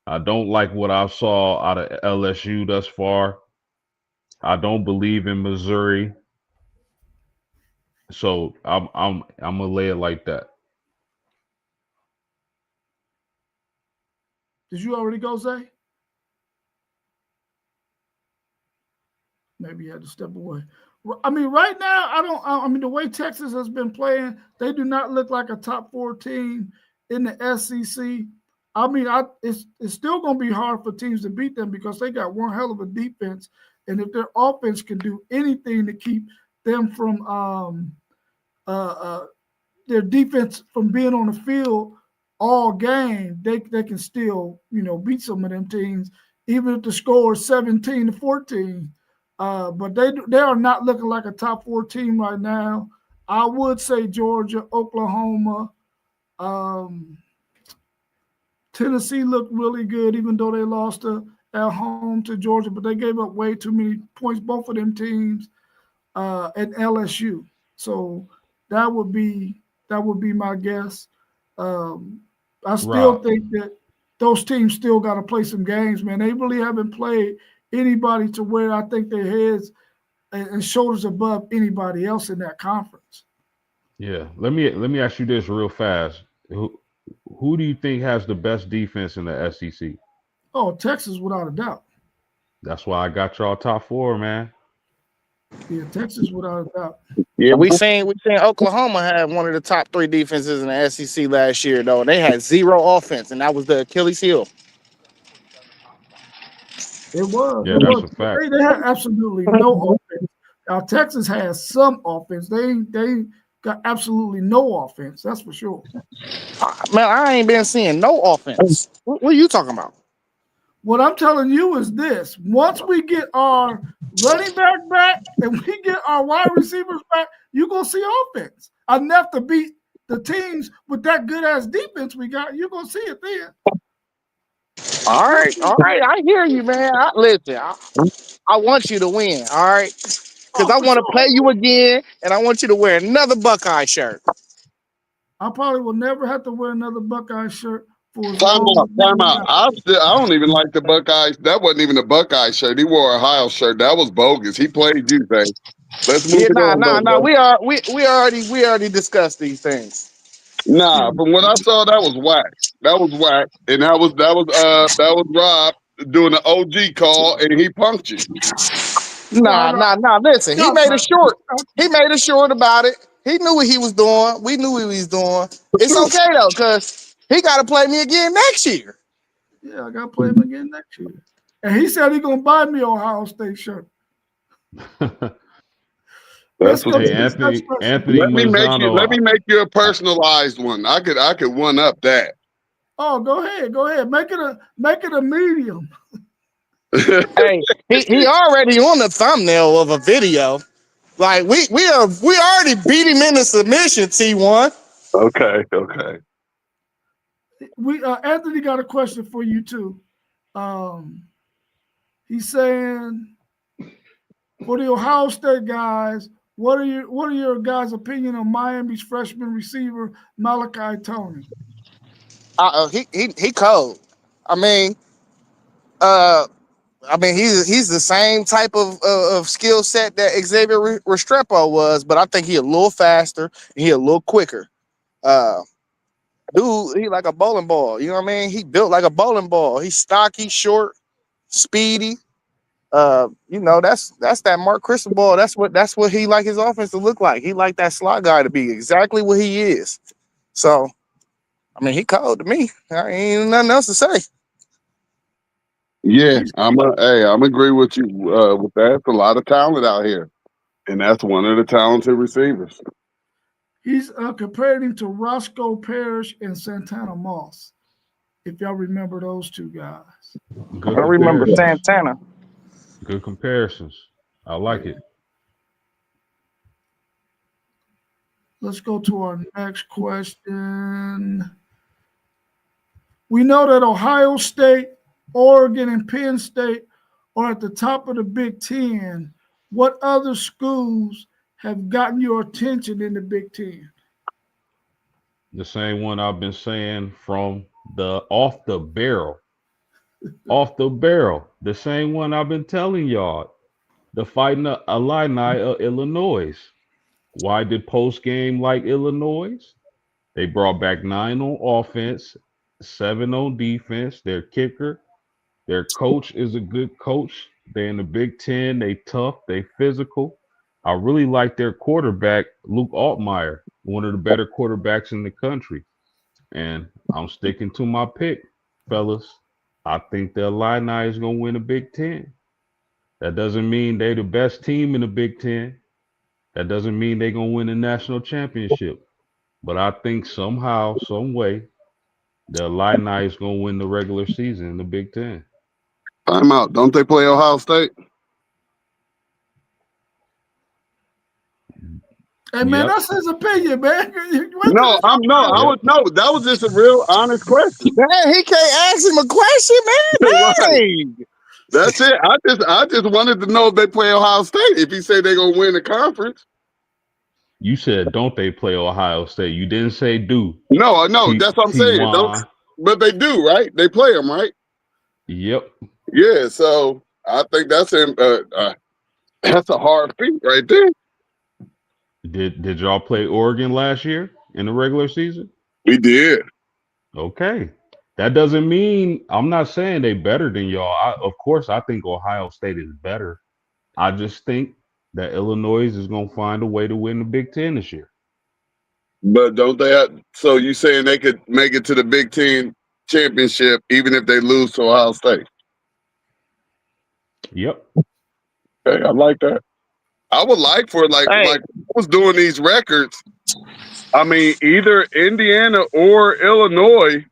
I don't like what I saw out of LSU thus far. I don't believe in Missouri, so I'm gonna lay it like that. Did you already go, Zay? Maybe you had to step away. I mean, right now, I mean, the way Texas has been playing, they do not look like a top 4 team in the SEC. I mean, it's still going to be hard for teams to beat them because they got one hell of a defense. And if their offense can do anything to keep them from their defense from being on the field all game, they can still, beat some of them teams, even if the score is 17-14. But they are not looking like a top 4 team right now. I would say Georgia, Oklahoma, Tennessee looked really good, even though they lost at home to Georgia, but they gave up way too many points, both of them teams, and LSU. So that would be my guess. I still think that those teams still got to play some games, man. They really haven't played anybody to where I think their heads and shoulders above anybody else in that conference. Yeah, let me ask you this real fast. Who do you think has the best defense in the SEC? Oh, Texas, without a doubt. That's why I got y'all top 4, man. Yeah, Texas, without a doubt. Yeah, we seen Oklahoma had one of the top 3 defenses in the SEC last year, though. They had 0 offense, and that was the Achilles heel. It was. Yeah, that's a fact. They had absolutely no offense. Now, Texas has some offense. They got absolutely no offense. That's for sure. Man, I ain't been seeing no offense. What are you talking about? What I'm telling you is this. Once we get our running back and we get our wide receivers back, you're going to see offense. Enough to beat the teams with that good-ass defense we got. You're going to see it then. All right. I hear you, man. Listen, I want you to win, all right? Because I want to play you again, and I want you to wear another Buckeye shirt. I probably will never have to wear another Buckeye shirt. Time out. I don't even like the Buckeyes. That wasn't even a Buckeye shirt. He wore a Ohio shirt. That was bogus. He played you, Zay. Let's move it on. Nah. We already discussed these things. Nah, from what I saw, that was whack. And that was Rob doing the OG call, and he punked you. Nah. Listen, he made a short about it. He knew what he was doing. We knew what he was doing. It's okay though, because he got to play me again next year. Yeah, I got to play him again next year. And he said he's going to buy me an Ohio State shirt. That's what Anthony. Let me make you a personalized one. I could one up that. Oh, go ahead. Make it a medium. Hey, he already on the thumbnail of a video. Like we already beat him in the submission, T1. Okay. Anthony got a question for you too. He's saying for the Ohio State guys, what are your guys' opinion on Miami's freshman receiver Malachi Tony? He cold. He's the same type of skill set that Xavier Restrepo was, but I think he a little faster and he a little quicker. Dude, he like a bowling ball. You know what I mean? He built like a bowling ball. He's stocky, short, speedy. That's that Mark Cristobal. That's what he like his offense to look like. He like that slot guy to be exactly what he is. So, he cold to me. I ain't nothing else to say. Yeah, I'm agree with you with that. It's a lot of talent out here, and that's one of the talented receivers. He's compared him to Roscoe Parrish and Santana Moss, if y'all remember those two guys. I remember Santana. Good comparisons. I like it. Let's go to our next question. We know that Ohio State, Oregon, and Penn State are at the top of the Big Ten. What other schools have gotten your attention in the Big Ten? The same one I've been saying from the off the barrel. Off the barrel. The same one I've been telling y'all. The Fighting Illini of Illinois. Why did post game like Illinois? They brought back 9 on offense, 7 on defense. Their kicker, their coach is a good coach. They're in the Big Ten. They tough. They physical. I really like their quarterback, Luke Altmaier, one of the better quarterbacks in the country. And I'm sticking to my pick, fellas. I think the Illini is going to win the Big Ten. That doesn't mean they're the best team in the Big Ten. That doesn't mean they're going to win a national championship. But I think somehow, some way, the Illini is going to win the regular season in the Big Ten. Time out. Don't they play Ohio State? Hey man, Yep. that's his opinion, man. No, that was just a real honest question. Man, he can't ask him a question, man. Dang. That's it. I just wanted to know if they play Ohio State. If he say they're gonna win the conference. You said, don't they play Ohio State? You didn't say do. No, I know. T- That's what I'm saying. T1. But they do, right? They play them, right? Yep. Yeah. So I think that's a hard feat right there. Did y'all play Oregon last year in the regular season? We did. Okay. That doesn't mean I'm not saying they better than y'all. Of course, I think Ohio State is better. I just think that Illinois is going to find a way to win the Big Ten this year. But don't they have, so you saying they could make it to the Big Ten championship even if they lose to Ohio State? Yep. Okay, I like that. I would like for like I was doing these records. I mean, either Indiana or Illinois.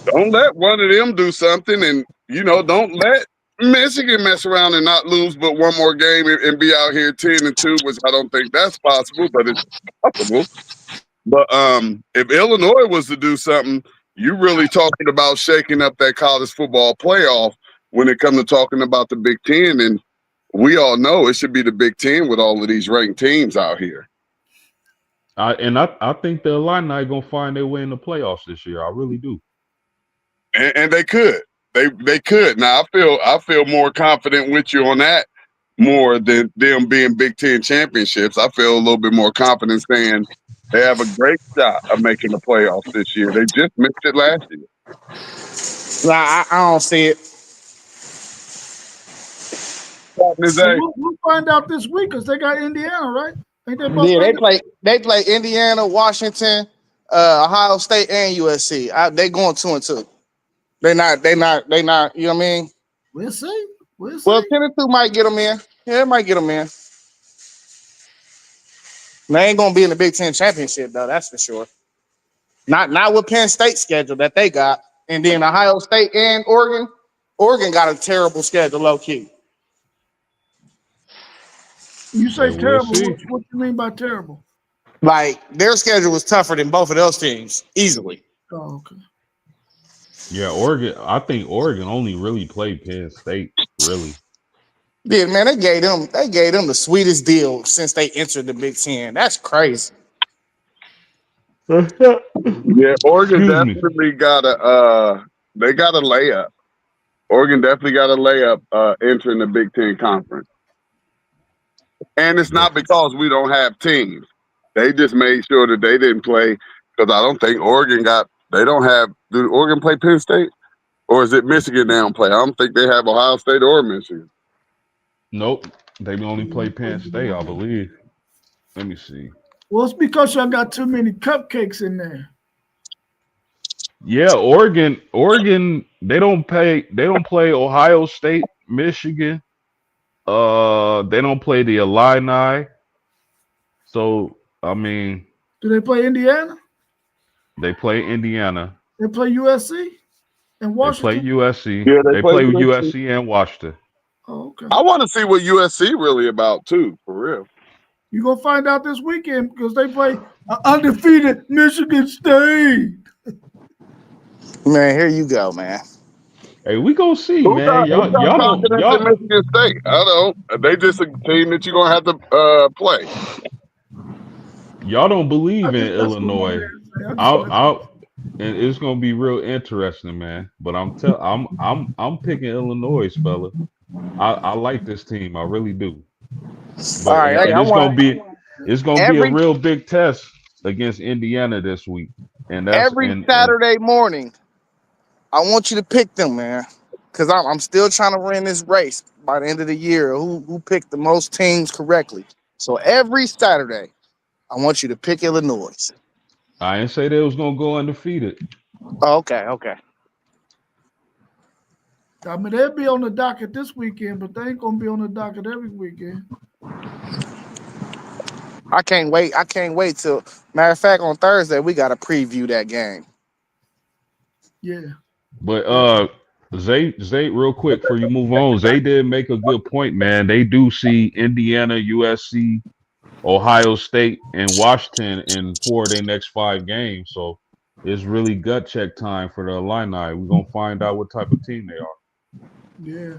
Don't let one of them do something, and don't let Michigan mess around and not lose but one more game and be out here 10-2, which I don't think that's possible, but it's possible. But if Illinois was to do something, you're really talking about shaking up that college football playoff when it comes to talking about the Big Ten. And we all know it should be the Big Ten with all of these ranked teams out here. I think the Illini going to find their way in the playoffs this year. I really do. And they could. They could. Now I feel more confident with you on that more than them being Big Ten championships. I feel a little bit more confident saying they have a great shot of making the playoffs this year. They just missed it last year. Nah, I don't see it. We'll find out this week because they got Indiana, right? Ain't they both They play Indiana, Washington, Ohio State, and USC. They going 2-2. They not. You know what I mean? We'll see. Well, 10-2 might get them in. Yeah, it might get them in. They ain't gonna be in the Big Ten championship though. That's for sure. Not with Penn State schedule that they got, and then Ohio State and Oregon. Oregon got a terrible schedule, low key. You say we'll terrible. see. What you mean by terrible? Like their schedule was tougher than both of those teams, easily. Oh, okay. Yeah, Oregon. I think Oregon only really played Penn State, really. Yeah, man, they gave them the sweetest deal since they entered the Big Ten. That's crazy. Yeah, Oregon Excuse me. definitely got a layup. Oregon definitely got a layup entering the Big Ten conference. And it's not because we don't have teams. They just made sure that they didn't play because I don't think Oregon did Oregon play Penn State? Or is it Michigan they don't play? I don't think they have Ohio State or Michigan. Nope. They only play Penn State, I believe. Let me see. Well, it's because y'all got too many cupcakes in there. Yeah, Oregon, they don't play Ohio State, Michigan. They don't play the Illini. So, I mean, Do they play Indiana? they play Indiana. They play USC and They Washington. play USC. Yeah, they play USC and Washington. Oh, okay. I want to see what USC really about too, for real. You're going to find out this weekend because they play an undefeated Michigan State. Man, here you go, man. Hey, we gonna see, Who man. got Y'all confidence in Michigan State? I don't. They just a team that you're gonna have to play. don't believe in That's what my Illinois. man say. And it's gonna be real interesting, man. But I'm picking Illinois, fella. I like this team, I really do. But All right, and it's gonna be a every real big test against Indiana this week. And that's every Saturday morning. I want you to pick them, man, because I'm still trying to win this race by the end of the year. Who picked the most teams correctly? So every Saturday, I want you to pick Illinois. I didn't say they was gonna go undefeated. Oh, okay. I mean, they'll be on the docket this weekend, but they ain't going to be on the docket every weekend. I can't wait. Till, matter of fact, on Thursday, we got to preview that game. Yeah. But Zay, real quick before you move on, Zay did make a good point, man. They do see Indiana, USC, Ohio State, and Washington in 4 of their next 5 games. So it's really gut check time for the Illini. We're gonna find out what type of team they are. Yeah.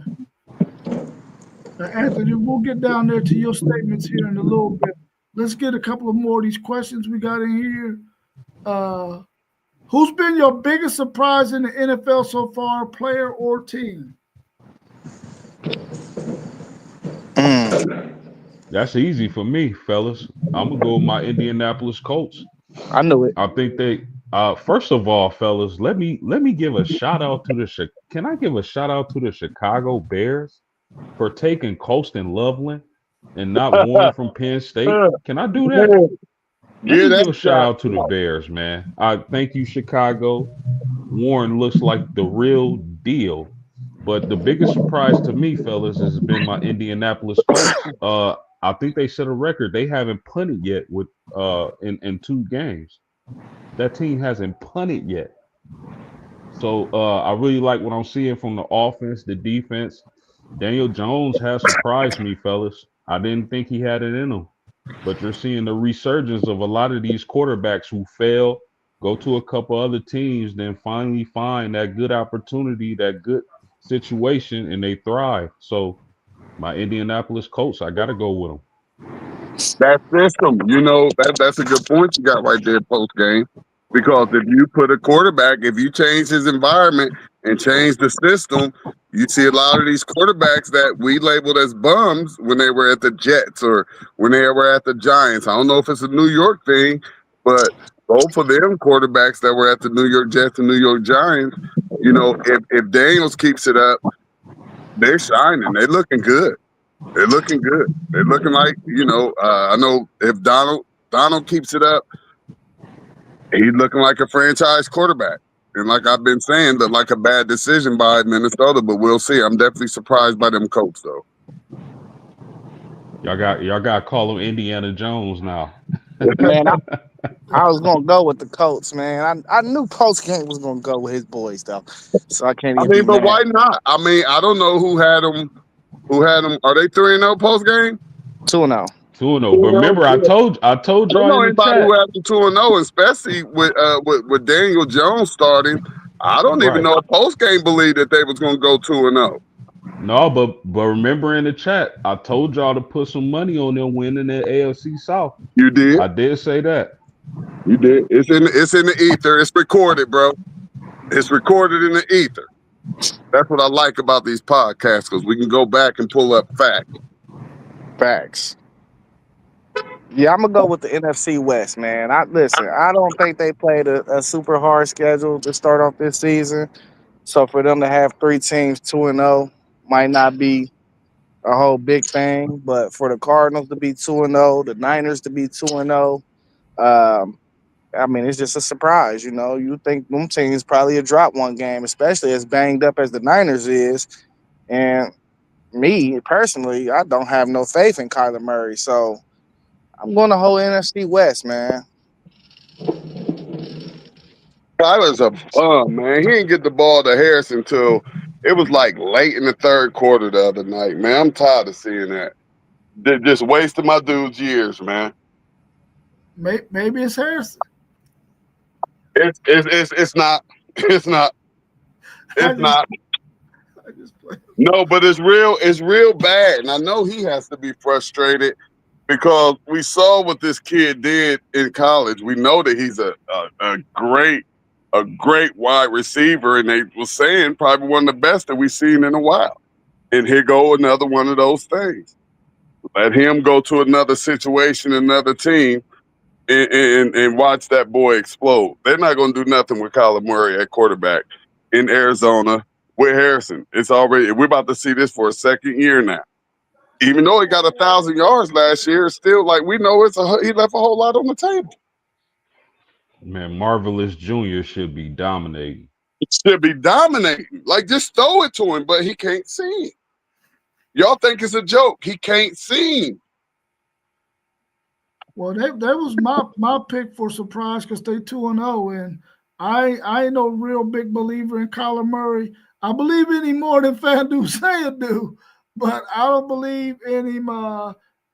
Now, Anthony, we'll get down there to your statements here in a little bit. Let's get a couple of more of these questions we got in here. Who's been your biggest surprise in the NFL so far, player or team? That's easy for me, fellas. I'm gonna go with my Indianapolis Colts. I knew it. I think they. First of all, fellas, let me give a shout out to Can I give a shout out to the Chicago Bears for taking Colston Loveland and not Warren from Penn State? Can I do that? Let me give a shout out to the Bears, man. I thank you, Chicago. Warren looks like the real deal. But the biggest surprise to me, fellas, has been my Indianapolis Colts. I think they set a record. They haven't punted yet with in 2 games. That team hasn't punted yet. So I really like what I'm seeing from the offense, the defense. Daniel Jones has surprised me, fellas. I didn't think he had it in him. But you're seeing the resurgence of a lot of these quarterbacks who fail, go to a couple other teams, then finally find that good opportunity, that good situation, and they thrive. So my Indianapolis Colts, I got to go with them. That system, that's a good point you got right there post game. Because if you put a quarterback, if you change his environment and change the system, you see a lot of these quarterbacks that we labeled as bums when they were at the Jets or when they were at the Giants. I don't know if it's a New York thing, but both of them quarterbacks that were at the New York Jets and New York Giants, if Daniels keeps it up, they're shining. They're looking good. They're looking good. They're looking like, I know if Donald keeps it up, he's looking like a franchise quarterback. And like I've been saying, look like a bad decision by Minnesota, but we'll see. I'm definitely surprised by them Colts, though. Y'all got to call him Indiana Jones now. Man, I was gonna go with the Colts, man. I knew post game was gonna go with his boys, though. So I can't even. But why not? I mean, I don't know who had them. Are they 3-0 post game? 2-0. 2-0. But remember, I told y'all in the chat. Who had the 2-0, especially with Daniel Jones starting. I don't even know if post game believed that they was gonna go 2-0. No, but remember in the chat, I told y'all to put some money on them winning the AFC South. You did. I did say that. You did. It's in the ether. It's recorded, bro. It's recorded in the ether. That's what I like about these podcasts, because we can go back and pull up facts. Yeah, I'm gonna go with the NFC West, man. I don't think they played a super hard schedule to start off this season. So for them to have 3 teams 2-0 might not be a whole big thing, but for the Cardinals to be 2-0, the Niners to be 2-0, I mean, it's just a surprise. You think them teams probably a drop one game, especially as banged up as the Niners is. And me personally, I don't have no faith in Kyler Murray, so I'm going to hold NFC West, man. Kyler's a bum, man. He didn't get the ball to Harris until it was like late in the 3rd quarter the other night, man. I'm tired of seeing that. They're just wasting my dude's years, man. Maybe it's Harrison. It's not. It's not. I It's not. just play. No, but it's real bad. And I know he has to be frustrated because we saw what this kid did in college. We know that he's a great wide receiver, and they were saying probably one of the best that we've seen in a while. And here go another one of those things. Let him go to another situation, another team, and watch that boy explode. They're not going to do nothing with Kyler Murray at quarterback in Arizona with Harrison. We're about to see this for a second year now. Even though he got 1,000 yards last year, it's still like we know he left a whole lot on the table. Man, Marvelous Jr. should be dominating. He should be dominating. Like, just throw it to him, but he can't sing. Y'all think it's a joke. He can't sing. Well, that was my pick for surprise because they 2-0, and I ain't no real big believer in Kyler Murray. I believe in him more than FanDuel do, but I don't believe in him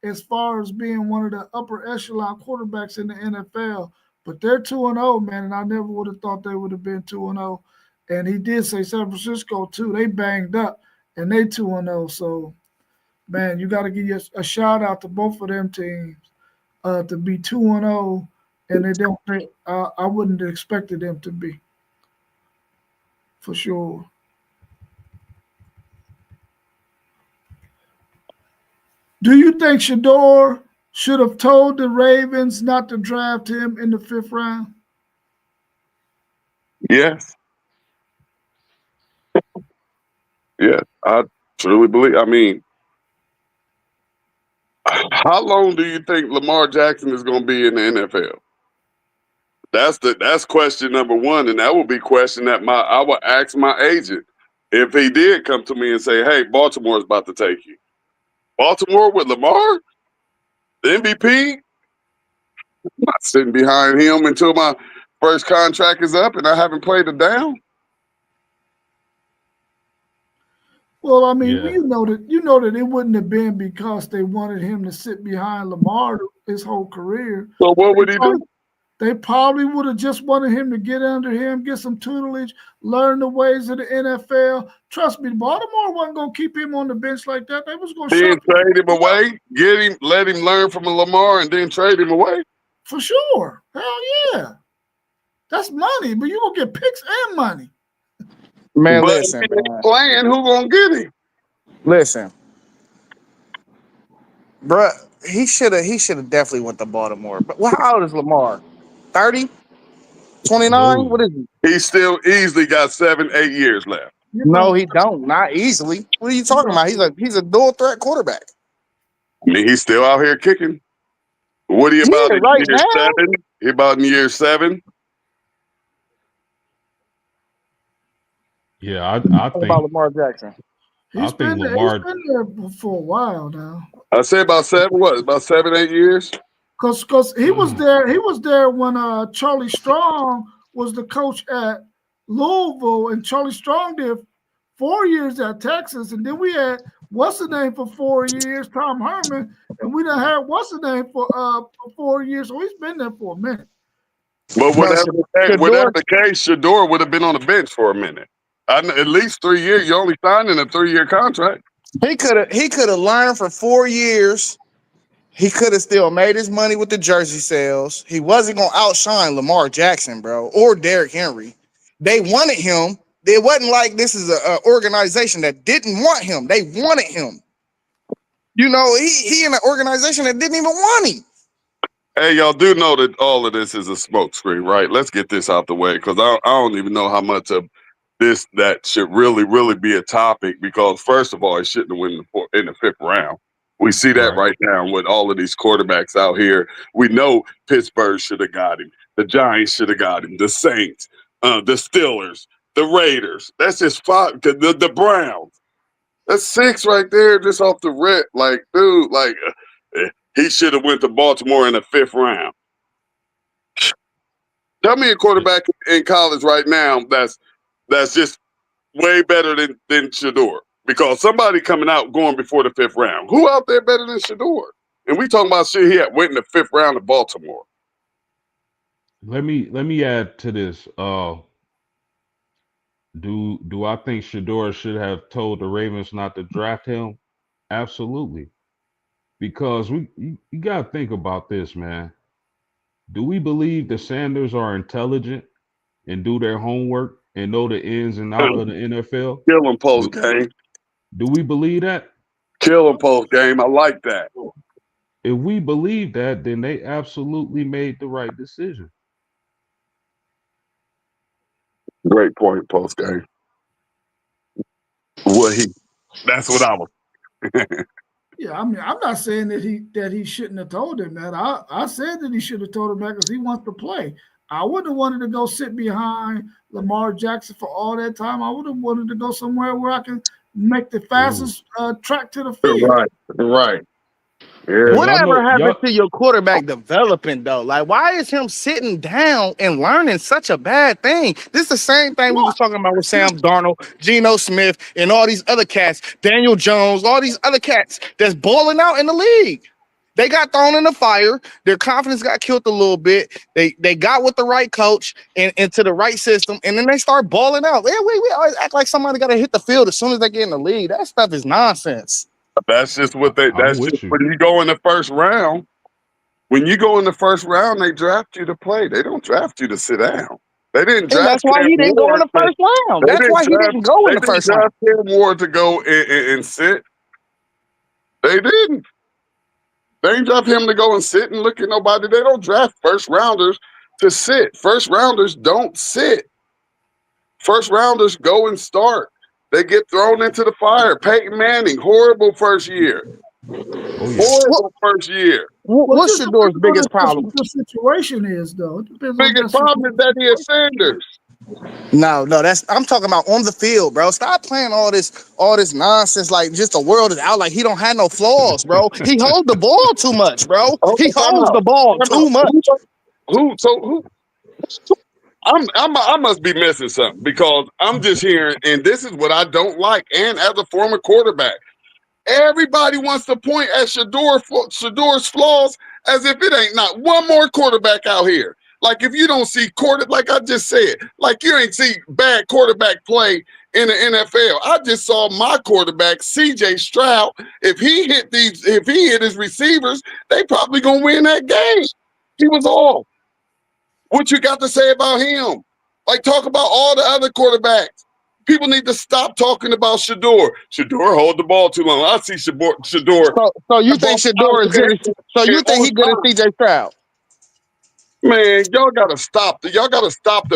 as far as being one of the upper echelon quarterbacks in the NFL. But they're 2-0, man, and I never would have thought they would have been 2-0. And he did say San Francisco too. They banged up, and they 2-0. So, man, you got to give a shout out to both of them teams to be 2-0, and they don't. I wouldn't have expected them to be, for sure. Do you think Shador should have told the Ravens not to draft him in the 5th round? Yes. Yeah, I truly believe. I mean, how long do you think Lamar Jackson is going to be in the NFL? That's question number one, and that will be question that I will ask my agent if he did come to me and say, "Hey, Baltimore's about to take you." Baltimore with Lamar, the MVP. I'm not sitting behind him until my first contract is up, and I haven't played it down. Well, I mean, Yeah. you know that it wouldn't have been because they wanted him to sit behind Lamar his whole career. So what would he do? They probably would have just wanted him to get under him, get some tutelage, learn the ways of the NFL. Trust me, Baltimore wasn't going to keep him on the bench like that. They was going to Then trade him away, let him learn from Lamar, and then trade him away. For sure. Hell yeah. That's money, but you're going to get picks and money. Man, But listen, if he ain't man. playing, who gonna get him? Listen. Bruh, he should have definitely went to Baltimore. But how old is Lamar? 30? 29? Dude. What is he? He still easily got 7-8 years left. No, he don't. Not easily. What are you talking about? He's a dual threat quarterback. I mean, he's still out here kicking. What are you about in right year now? 7? He about in year 7? Yeah, I What think about Lamar Jackson? He's been there for a while now. I say about 7. What? About 7-8 years? Because he was there. He was there when Charlie Strong was the coach at Louisville, and Charlie Strong did 4 years at Texas, and then we had what's the name for 4 years, Tom Herman, and we done had what's the name for 4 years. So he's been there for a minute. But whatever the case, Shador would have been on the bench for a minute. At least 3 years. You only signed in a 3-year contract. He could have learned for 4 years. He could have still made his money with the jersey sales. He wasn't gonna outshine Lamar Jackson, bro, or Derrick Henry. They wanted him. It wasn't like this is an organization that didn't want him. They wanted him. You know, he in an organization that didn't even want him. Hey, y'all do know that all of this is a smokescreen, right? Let's get this out the way because I don't even know how much of this that should really be a topic because first of all, it shouldn't have went in the 5th round. We see that right now with all of these quarterbacks out here. We know Pittsburgh should have got him. The Giants should have got him. The Saints, the Steelers, the Raiders. That's just 5. The Browns. That's 6 right there just off the rip. Like, dude, like he should have went to Baltimore in the 5th round. Tell me a quarterback in college right now that's just way better than Shador. because somebody coming out going before the 5th round. Who out there better than Shador? And we talking about shit he had went in the 5th round of Baltimore. Let me add to this. Do I think Shador should have told the Ravens not to draft him? Absolutely. Because you got to think about this, man. Do we believe the Sanders are intelligent and do their homework and know the ins and outs of the NFL? Kill him post game. Do we believe that? Kill him post game. I like that. If we believe that, then they absolutely made the right decision. Great point post game. That's what I was. Yeah, I mean, I'm not saying that he shouldn't have told him that. I said that he should have told him that because he wants to play. I wouldn't have wanted to go sit behind Lamar Jackson for all that time. I would have wanted to go somewhere where I can make the fastest track to the field. Right. Yeah. Whatever happened to your quarterback developing though? Like, why is him sitting down and learning such a bad thing? This is the same thing we was talking about with Sam Darnold, Geno Smith, and all these other cats, Daniel Jones, all these other cats that's balling out in the league. They got thrown in the fire. Their confidence got killed a little bit. They got with the right coach and into the right system, and then they start balling out. We always act like somebody got to hit the field as soon as they get in the league. That stuff is nonsense. That's just what they. That's just when you go in the first round. When you go in the first round, they draft you to play. They don't draft you to sit down. They didn't draft. That's why he didn't go in the first round. That's why he didn't go in the first round. They didn't draft Cam Ward to go and sit. They didn't. They ain't draft him to go and sit and look at nobody. They don't draft first rounders to sit. First rounders don't sit. First rounders go and start. They get thrown into the fire. Peyton Manning, horrible first year. Horrible first year. What's Shador's biggest problem? What the situation is, though. It depends on Biggest problem is that he is Sanders. No, I'm talking about on the field, bro. Stop playing all this nonsense. Like, just the world is out. Like, he don't have no flaws, bro. He holds the ball too much, bro. He holds the ball too much. Who? I must be missing something because I'm just hearing, and this is what I don't like. And as a former quarterback, everybody wants to point at Shador's flaws as if it ain't not one more quarterback out here. Like, if you don't see like I just said, like you ain't see bad quarterback play in the NFL. I just saw my quarterback, CJ Stroud. If he hit his receivers, they probably gonna win that game. He was off. What you got to say about him? Like, talk about all the other quarterbacks. People need to stop talking about Shador. Shador hold the ball too long. I see Shador. So you think Shador is good? So you think he good at CJ Stroud? Man, y'all gotta stop the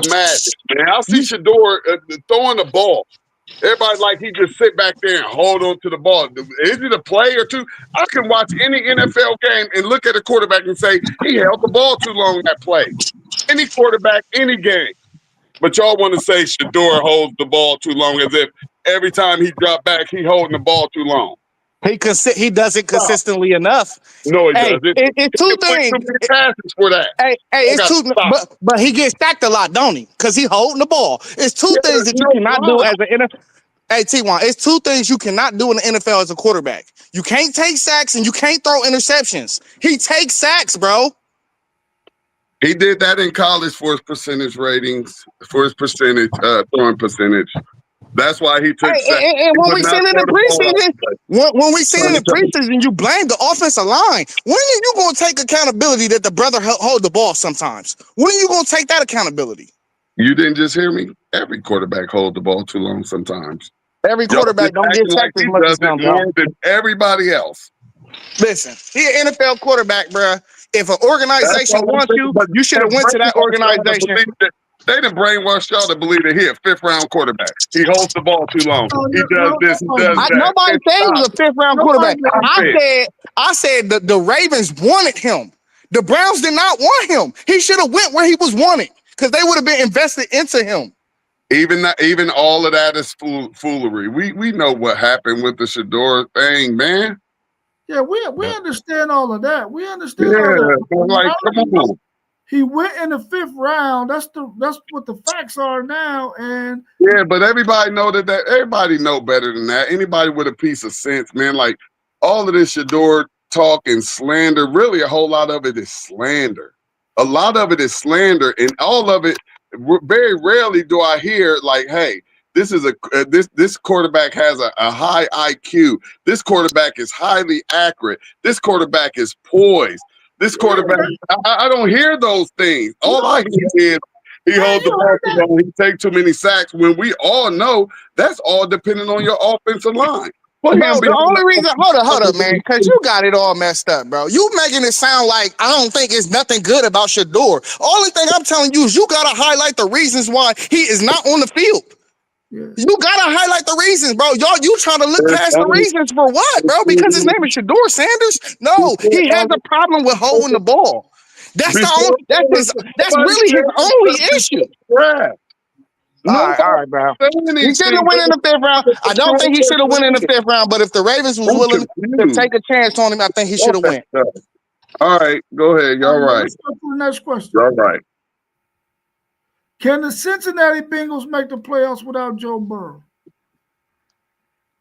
madness, man. I see Shador throwing the ball. Everybody like he just sit back there and hold on to the ball. Is it a play or two? I can watch any NFL game and look at a quarterback and say he held the ball too long that play. Any quarterback, any game. But y'all want to say Shador holds the ball too long as if every time he drop back, he holding the ball too long. He does it consistently enough. No, he doesn't. It's two things. Passes for that. It's two. But he gets stacked a lot, don't he? Because he holding the ball. It's two things that you cannot do as an NFL. Hey, T1, it's two things you cannot do in the NFL as a quarterback. You can't take sacks and you can't throw interceptions. He takes sacks, bro. He did that in college for his percentage ratings, for his throwing percentage. That's why he took. And when we seen it in preseason, when we seen it in preseason, you blame the offensive line. When are you going to take accountability that the brother hold the ball sometimes? When are you going to take that accountability? You didn't just hear me. Every quarterback hold the ball too long sometimes. Every quarterback don't get sacked as much as him, more than everybody else. Listen, he an NFL quarterback, bro. If an organization wants you, you should have went to that organization. They done brainwashed y'all to believe that he a fifth-round quarterback. He holds the ball too long. He does this, he does that. Nobody said he was a fifth-round quarterback. I said the Ravens wanted him. The Browns did not want him. He should have went where he was wanted because they would have been invested into him. Even all of that is foolery. We know what happened with the Shador thing, man. Yeah, we understand all of that. We understand all that. Like, come on. He went in the 5th round. That's what the facts are now. And Yeah, but everybody everybody know better than that. Anybody with a piece of sense, man, like all of this Shedeur talk and slander, really a whole lot of it is slander. A lot of it is slander, and all of it, very rarely do I hear like, hey, this is this quarterback has a high IQ. This quarterback is highly accurate. This quarterback is poised. This quarterback, I don't hear those things. All I hear is he holds the ball too long. He takes too many sacks. When we all know that's all depending on your offensive line. Bro, the only reason, hold up, man, because you got it all messed up, bro. You making it sound like I don't think it's nothing good about Shedeur. Only thing I'm telling you is you gotta highlight the reasons why he is not on the field. Yeah. You gotta highlight the reasons, bro. You trying to look past the reasons for what, bro? Because his name is Shedeur Sanders? No, he has a problem with holding the ball. That's really his only issue. Yeah. All right, bro. He should have went in the 5th round. I don't think he should have went in the 5th round, but if the Ravens was willing to take a chance on him, I think he should have went. All right, go ahead. Y'all right. Let's go to the next question. Y'all right. Can the Cincinnati Bengals make the playoffs without Joe Burrow?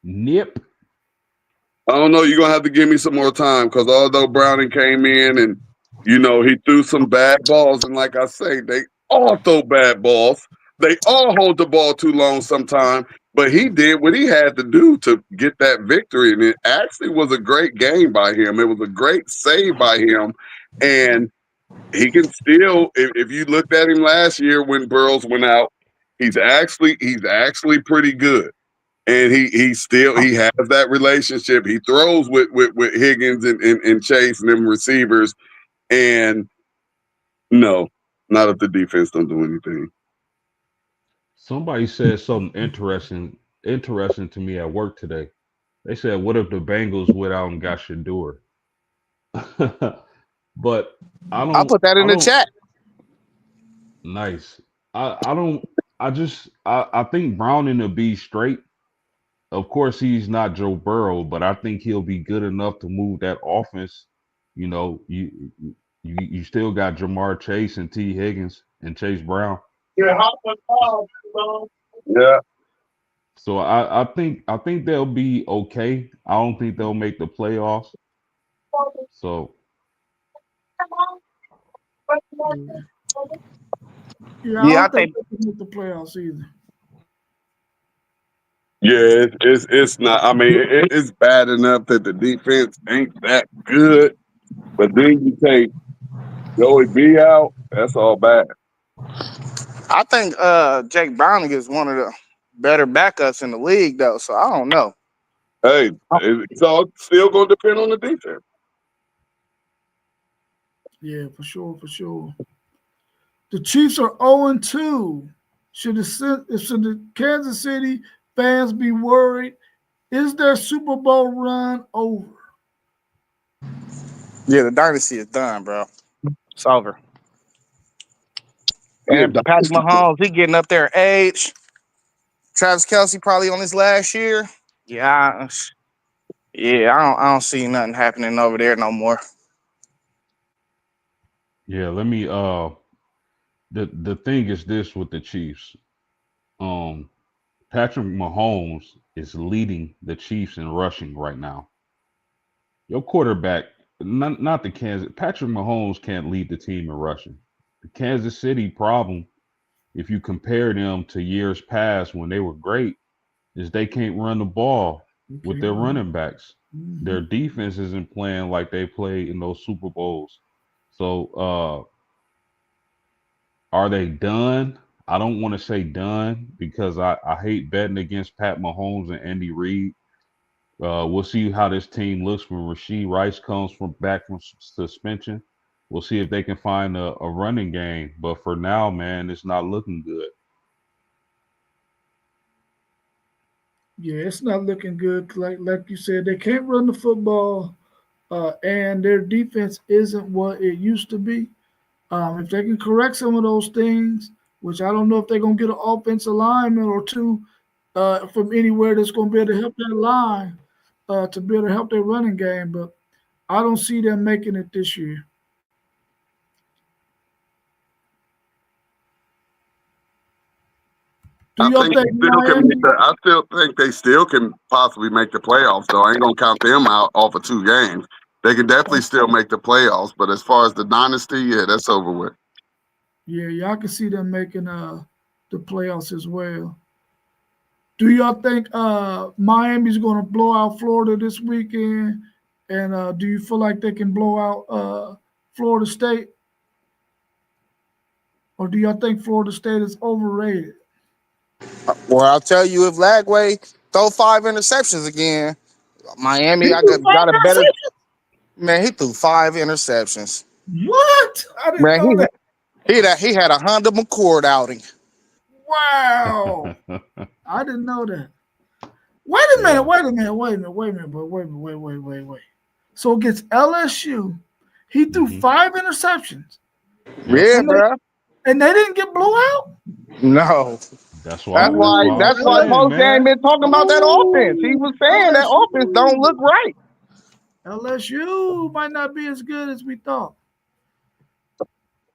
Nip. I don't know. You're going to have to give me some more time because although Browning came in and, he threw some bad balls, and like I say, they all throw bad balls. They all hold the ball too long sometimes, but he did what he had to do to get that victory, and it actually was a great game by him. It was a great save by him, and he can still, if you looked at him last year when Burrows went out, he's actually pretty good. And he has that relationship. He throws with Higgins and Chase and them receivers. And no, not if the defense don't do anything. Somebody said something interesting to me at work today. They said, what if the Bengals went out and got Shedeur? But I'll put that in the chat. Nice. I think Browning will be straight. Of course, he's not Joe Burrow, but I think he'll be good enough to move that offense. You still got Jamar Chase and T. Higgins and Chase Brown. Yeah. So I think they'll be okay. I don't think they'll make the playoffs. So I think they'll make the playoffs either. Yeah, it's not. I mean, it's bad enough that the defense ain't that good, but then you take Joey B out. That's all bad. I think Jake Browning is one of the better backups in the league, though. So I don't know. Hey, it's all still going to depend on the defense. Yeah, for sure. The Chiefs are 0-2. Should the Kansas City fans be worried? Is their Super Bowl run over? Yeah, the dynasty is done, bro. It's over. And Patrick Mahomes, he getting up there in age. Travis Kelce probably on his last year. Yeah, I don't see nothing happening over there no more. Yeah, let me the thing is this with the Chiefs. Patrick Mahomes is leading the Chiefs in rushing right now. Your quarterback, not the Kansas, Patrick Mahomes can't lead the team in rushing. The Kansas City problem, if you compare them to years past when they were great, is they can't run the ball with their running backs. Mm-hmm. Their defense isn't playing like they played in those Super Bowls. So are they done? I don't want to say done because I hate betting against Pat Mahomes and Andy Reid. We'll see how this team looks when Rashee Rice comes back from suspension. We'll see if they can find a running game. But for now, man, it's not looking good. Yeah, it's not looking good. Like you said, they can't run the football, and their defense isn't what it used to be. If they can correct some of those things, which I don't know if they're going to get an offensive lineman or two from anywhere that's going to be able to help that line to be able to help their running game, but I don't see them making it this year. Do I y'all think think they still can Miami? make I still think they still can possibly make the playoffs, though. I ain't gonna count them out off of 2 games. They can definitely still make the playoffs, but as far as the dynasty, yeah, that's over with. Yeah, y'all can see them making the playoffs as well. Do y'all think Miami's going to blow out Florida this weekend? And do you feel like they can blow out Florida State? Or do y'all think Florida State is overrated? Well, I'll tell you, if Lagway throw 5 interceptions again, Miami, He I threw five got a better interceptions? man. He threw 5 interceptions. What? I didn't Man, know that. he had a Honda McCord outing. Wow. I didn't know that. Wait a minute, wait a minute, wait a minute, wait a minute, wait. So against LSU, he threw Mhm. 5 interceptions. Yep. Yeah, bro. And they didn't get blew out? No, That's why I'm that's why saying, post game man. been talking about that offense. He was saying that offense don't look right. LSU might not be as good as we thought.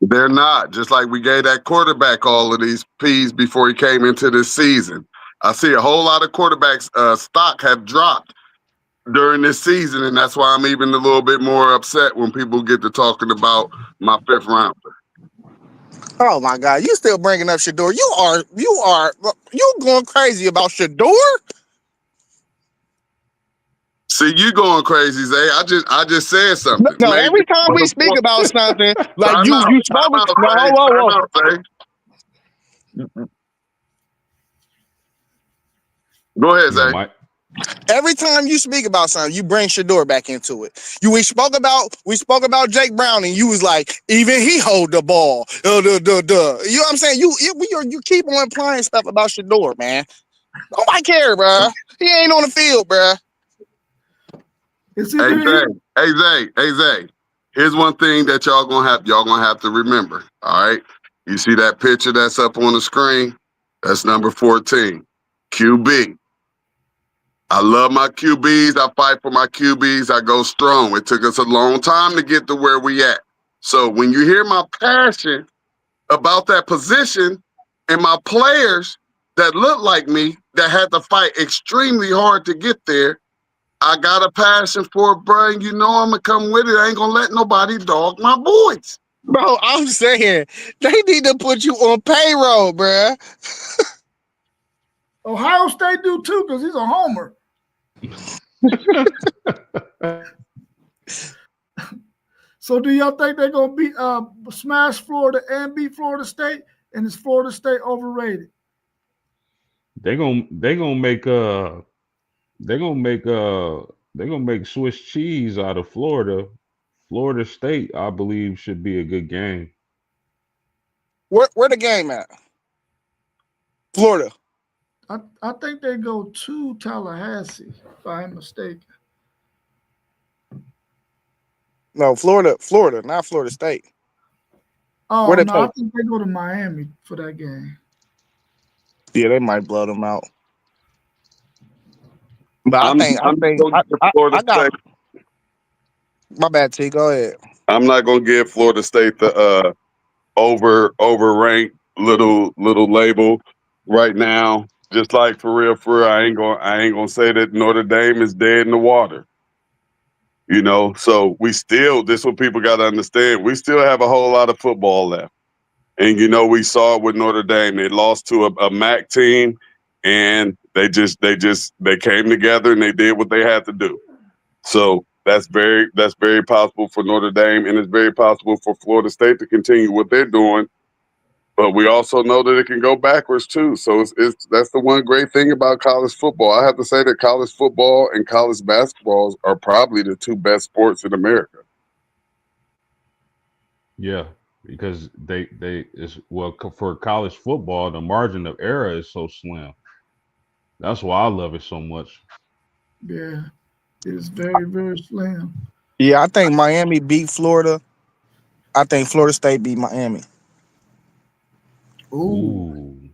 They're not. Just like we gave that quarterback all of these P's before he came into this season. I see a whole lot of quarterbacks stock have dropped during this season, and that's why I'm even a little bit more upset when people get to talking about my 5th rounder. Oh my God, you still bringing up Shador? You going crazy about Shador? See, you going crazy, Zay. I just said something. No, Maybe every time we speak about something, like time you out, spoke. No, Zay. whoa. Time out, Zay. Go ahead, Yeah, Zay. Mike. Every time you speak about something, you bring Shador back into it. We spoke about Jake Brown, and you was like, even he hold the ball. You know what I'm saying? You keep on implying stuff about Shador, man. Nobody care, bro. He ain't on the field, bro. It's Hey, either Zay. Here's one thing that y'all gonna have to remember. All right. You see that picture that's up on the screen? That's number 14. QB. I love my QBs. I fight for my QBs. I go strong. It took us a long time to get to where we at. So when you hear my passion about that position and my players that look like me that had to fight extremely hard to get there, I got a passion for it, bro, and you know I'm going to come with it. I ain't going to let nobody dog my boys. Bro, I'm saying they need to put you on payroll, bro. Ohio State do too, because he's a homer. So do y'all think they're gonna beat smash Florida and beat Florida State? And is Florida State overrated? They're gonna make Swiss cheese out of Florida. Florida State, I believe, should be a good game. Where the game at? Florida. I think they go to Tallahassee, if I'm mistaken. No, Florida, not Florida State. Oh Where they no, I play? think they go to Miami for that game. Yeah, they might blow them out. But I'm gonna give Florida I got State. my bad, T. Go ahead. I'm not gonna give Florida State the overranked little label right now. Just like for real, I ain't gonna say that Notre Dame is dead in the water. You know, so this is what people got to understand. We still have a whole lot of football left. And, you know, we saw it with Notre Dame. They lost to a MAC team, and they came together and they did what they had to do. So that's very possible for Notre Dame, and it's very possible for Florida State to continue what they're doing. But we also know that it can go backwards too. So that's the one great thing about college football. I have to say that college football and college basketball are probably the 2 best sports in America. Yeah, because for college football, the margin of error is so slim. That's why I love it so much. Yeah, it's very, very slim. Yeah, I think Miami beat Florida. I think Florida State beat Miami. Ooh.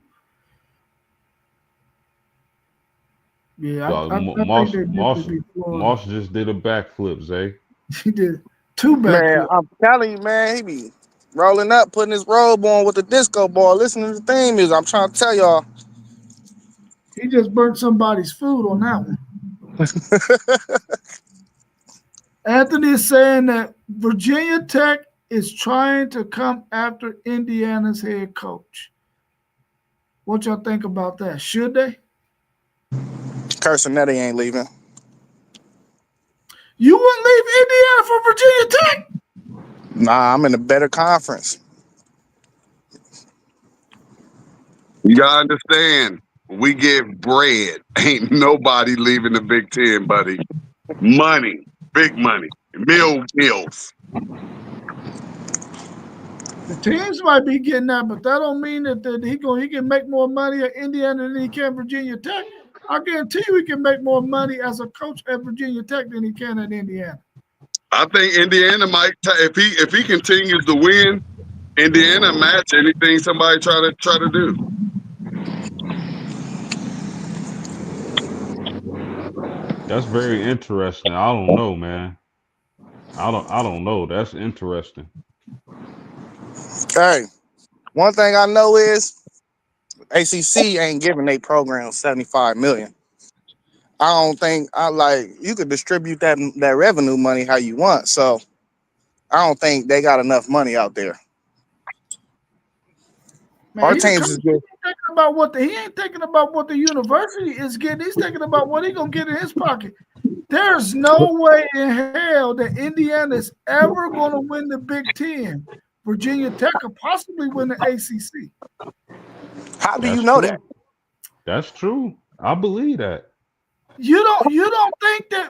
Yeah, Dog, I think Moss, they Moss, definitely beat Florida. Moss just did a backflip, Zay. He did 2 Man, backflips. I'm telling you, man, he be rolling up, putting his robe on with the disco ball, listening to the theme music. I'm trying to tell y'all, He just burnt somebody's food on that one. Anthony is saying that Virginia Tech is trying to come after Indiana's head coach. What y'all think about that? Should they? Carsonetti ain't leaving. You wouldn't leave Indiana for Virginia Tech? Nah, I'm in a better conference. You gotta understand, we give bread. Ain't nobody leaving the Big Ten, buddy. Money, big money, meals. The teams might be getting that, but that don't mean that he can make more money at Indiana than he can Virginia Tech. I guarantee you he can make more money as a coach at Virginia Tech than he can at Indiana. I think Indiana might, if he continues to win, Indiana match anything somebody try to do. That's very interesting. I don't know, man. I don't know. That's interesting. Hey, one thing I know is ACC ain't giving their program $75 million. I don't think you could distribute that revenue money how you want. So I don't think they got enough money out there. Man, Our teams is good. He ain't thinking about what the university is getting. He's thinking about what he gonna get in his pocket. There's no way in hell that Indiana is ever gonna win the Big Ten. Virginia Tech could possibly win the ACC. How do you know that? That's true. I believe that. You don't think that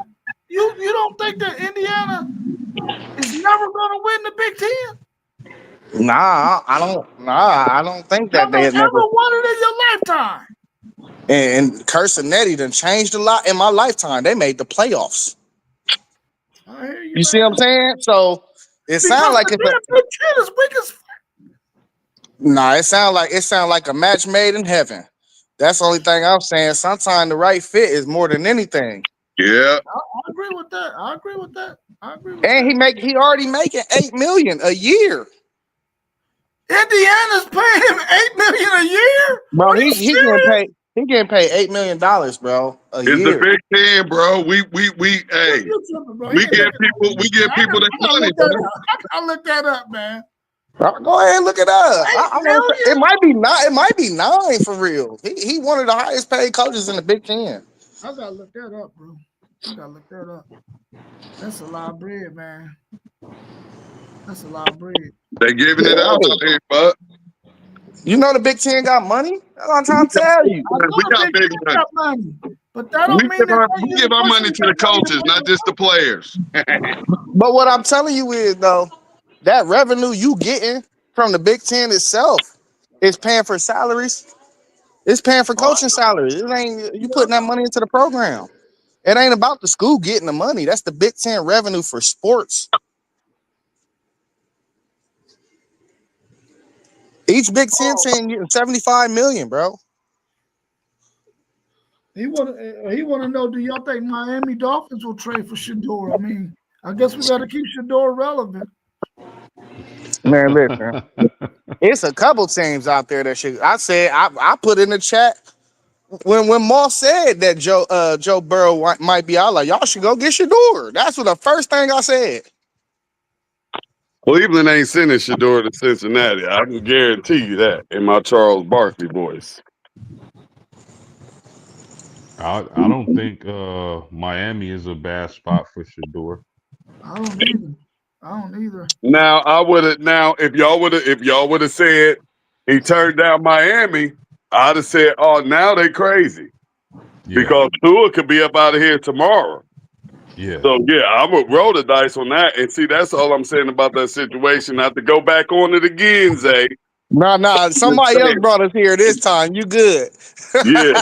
Indiana is never gonna win the Big Ten? Nah, I don't think that they had never won it in your lifetime. And Carsonetti done changed a lot in my lifetime. They made the playoffs. I hear You see what I'm saying? So it sounds like it's Big Ten is weak as it sounds like a match made in heaven. That's the only thing I'm saying. Sometimes the right fit is more than anything. Yeah. I agree with that. And he already making $8 million a year. Indiana's paying him $8 million a year? Bro, he getting paid $8 million, bro, a It's year. the Big Ten, bro. We give people that money, bro. I look that up, man. Go ahead and look it up. $8 million? It might be 9 for real. He one of the highest paid coaches in the Big Ten. I gotta look that up, bro. That's a lot of bread, man. That's a lot of bread. They giving it out here, but you know the Big Ten got money. That's what I'm trying to tell you. we got big money. But that don't mean we give our money to the coaches, not just the players. But what I'm telling you is though, that revenue you getting from the Big Ten itself is paying for salaries. It's paying for coaching salaries. It ain't you putting that money into the program. It ain't about the school getting the money. That's the Big Ten revenue for sports. Each Big Ten team getting $75 million, bro. He want to know, do y'all think Miami Dolphins will trade for Shedeur? I mean, I guess we got to keep Shedeur relevant. Man, listen, it's a couple teams out there that should. I put in the chat when Moss said that Joe Burrow might be out. Like y'all should go get Shedeur. That's what the first thing I said. Cleveland ain't sending Shedeur to Cincinnati. I can guarantee you that in my Charles Barkley voice. I don't think Miami is a bad spot for Shedeur. I don't either. Now if y'all would have said he turned down Miami, I'd have said, oh, now they crazy. Yeah. Because Tua could be up out of here tomorrow. Yeah. So yeah, I'm gonna roll the dice on that. And see, that's all I'm saying about that situation. Not to go back on it again, Zay. No, somebody else brought us here this time. You good. Yeah.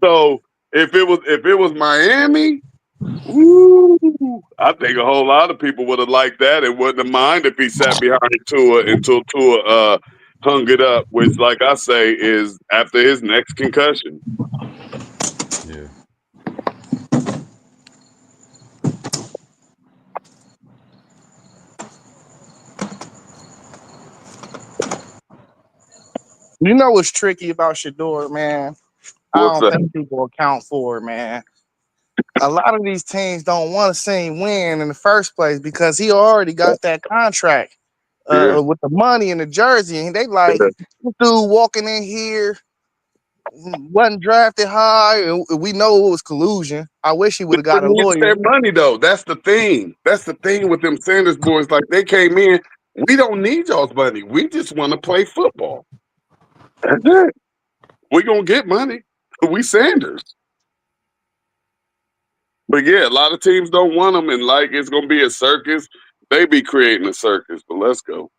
So if it was Miami, ooh, I think a whole lot of people would have liked that and wouldn't have minded if he sat behind Tua until Tua hung it up, which, like I say, is after his next concussion. Yeah. You know what's tricky about Shedeur, man? I What's don't that? think people account for, man. A lot of these teams don't want to see him win in the first place because he already got that contract Yeah. with the money and the jersey, and they like Yeah. this dude walking in here wasn't drafted high, and we know it was collusion. I wish he would have got a But needs lawyer. their money though. That's the thing. That's the thing with them Sanders boys. Like they came in, we don't need y'all's money. We just want to play football. That's it. We gonna get money. We Sanders. But yeah, a lot of teams don't want them, and like it's gonna be a circus. They be creating a circus, but let's go.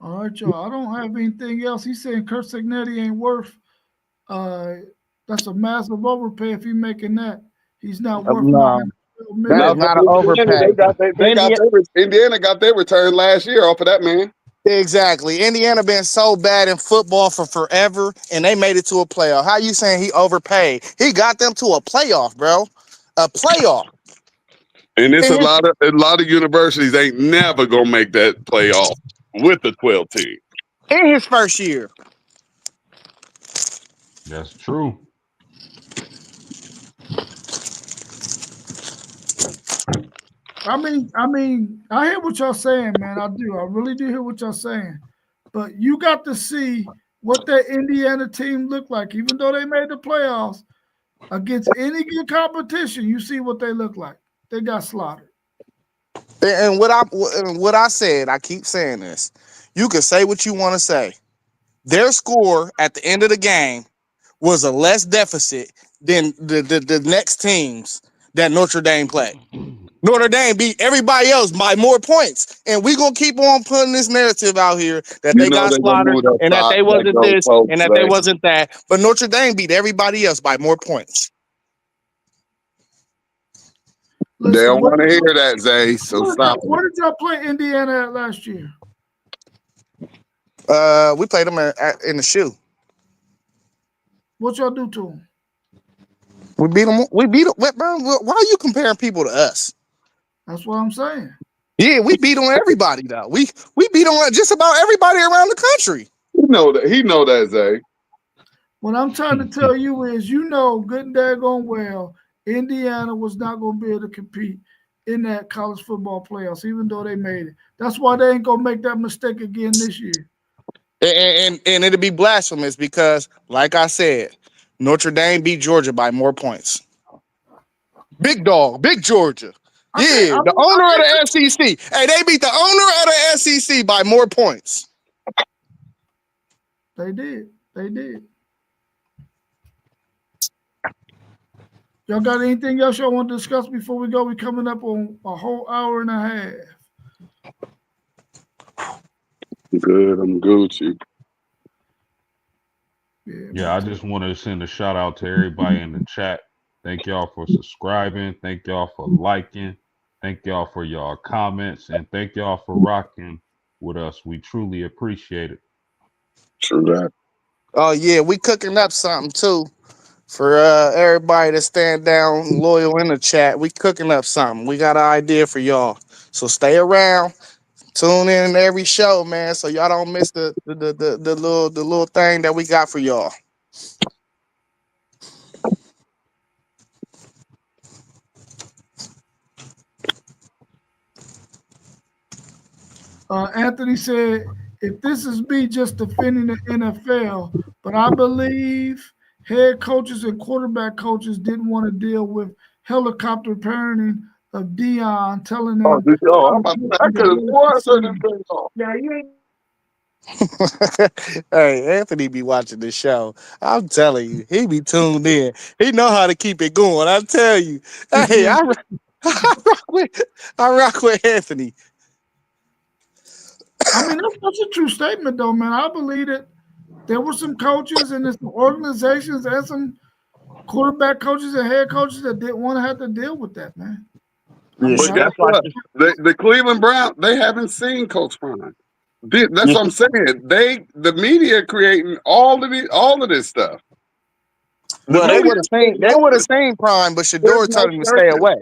All right, y'all. I don't have anything else. He's saying Kurt Signetti ain't worth. That's a massive overpay if he's making that. He's not worth No, $9 that million. is not an overpay. Indiana got their return last year off of that man. Exactly. Indiana been so bad in football for forever, and they made it to a playoff. How you saying he overpaid? He got them to a playoff, bro. A playoff. And it's In a lot of universities ain't never gonna make that playoff with the 12 team. his first year. That's true. I hear what y'all saying, man. I do. I really do hear what y'all saying. But you got to see what that Indiana team looked like, even though they made the playoffs against any good competition. You see what they look like. They got slaughtered. And what I said, I keep saying this. You can say what you want to say. Their score at the end of the game was a less deficit than the next teams that Notre Dame played. Notre Dame beat everybody else by more points. And we're going to keep on putting this narrative out here that they got slaughtered and that they wasn't this and that they wasn't that. But Notre Dame beat everybody else by more points. They don't want to hear that, Zay. So stop. Where did y'all play Indiana at last year? We played them in the shoe. What y'all do to them? We beat them. Bro, why are you comparing people to us? That's what I'm saying. Yeah, we beat on everybody though. We beat on just about everybody around the country. He know that, Zay. What I'm trying to tell you is, good and daggone well, Indiana was not going to be able to compete in that college football playoffs, even though they made it. That's why they ain't going to make that mistake again this year. And it'll be blasphemous because, like I said, Notre Dame beat Georgia by more points. Big dog, big Georgia. Yeah, the owner of the SEC. Hey, they beat the owner of the SEC by more points. They did. Y'all got anything else y'all want to discuss before we go? We're coming up on a whole hour and a half. Good, I'm Gucci. Yeah, I just want to send a shout out to everybody in the chat. Thank y'all for subscribing. Thank y'all for liking. Thank y'all for y'all comments. And thank y'all for rocking with us. We truly appreciate it. True that. Oh, yeah, we cooking up something, too. For everybody that stand down loyal in the chat, we cooking up something. We got an idea for y'all. So stay around. Tune in every show, man, so y'all don't miss the little thing that we got for y'all. Anthony said, if this is me just defending the NFL, but I believe head coaches and quarterback coaches didn't want to deal with helicopter parenting of Deion, telling them. Hey, Anthony be watching the show. I'm telling you, he be tuned in. He know how to keep it going. I tell you. Hey, I rock with Anthony. I mean, that's a true statement, though, man. I believe that there were some coaches and some organizations and some quarterback coaches and head coaches that didn't want to have to deal with that, man. Yeah, But guess what? The Cleveland Browns, they haven't seen Coach Prime. That's what I'm saying. The media creating all of this stuff. Well, they would have seen Prime, but Shador told him to stay away.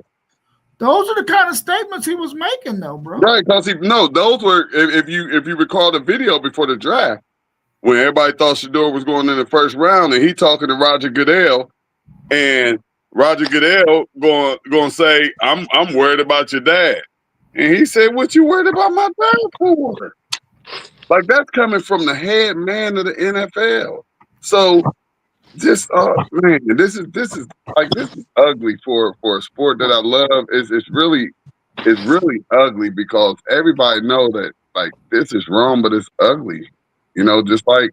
Those are the kind of statements he was making, though, bro. Right, because those were if you recall the video before the draft when everybody thought Shador was going in the first round, and he talking to Roger Goodell, and Roger Goodell going to say, "I'm worried about your dad," and he said, "What you worried about my dad for?" Like that's coming from the head man of the NFL. So just man, this is ugly for a sport that I love. It's really ugly because everybody know that like this is wrong, but it's ugly. You know, just like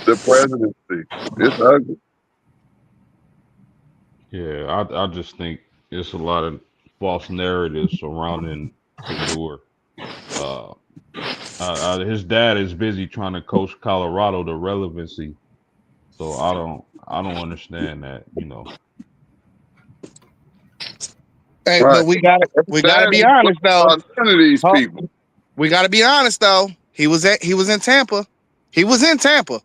the presidency, it's ugly. Yeah, I just think it's a lot of false narratives surrounding Shador. His dad is busy trying to coach Colorado to relevancy, so I don't understand that. Hey, Right. but we gotta be honest though. None of these people. We gotta be honest though. He was in Tampa. He was in Tampa.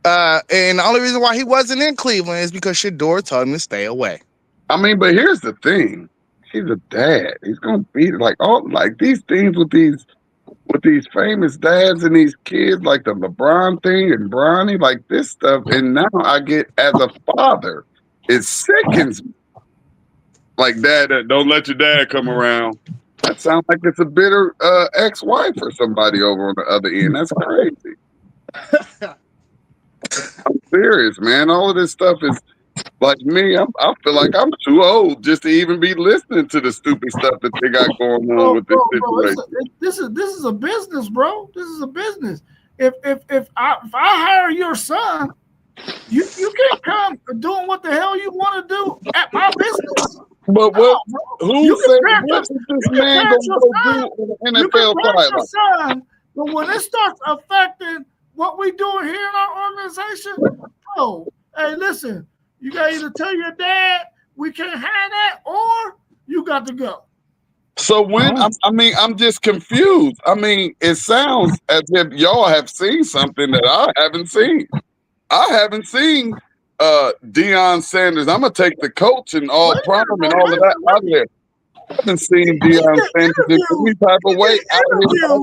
And the only reason why he wasn't in Cleveland is because Shador told him to stay away. I mean, but here's the thing: he's a dad. He's gonna be like these things with these famous dads and these kids, like the LeBron thing and Bronny, like this stuff. And now I get as a father, it sickens me. Like dad, don't let your dad come around. That sounds like it's a bitter ex-wife or somebody over on the other end. That's crazy. I'm serious, man. All of this stuff is like me. I feel like I'm too old just to even be listening to the stupid stuff that they got going on with this situation. This is a business, bro. This is a business. If I hire your son, you can't come doing what the hell you want to do at my business. But No, who said what is this man gonna go do on the NFL sideline? But when it starts affecting what we doing here in our organization, oh, hey, listen, you got to either tell your dad we can't have that, or you got to go. So when I'm just confused. I mean, it sounds as if y'all have seen something that I haven't seen. I haven't seen Deion Sanders. I'm gonna take the coach and all prime and all of that out of there. I haven't seen Deion Sanders in any type of way out of here.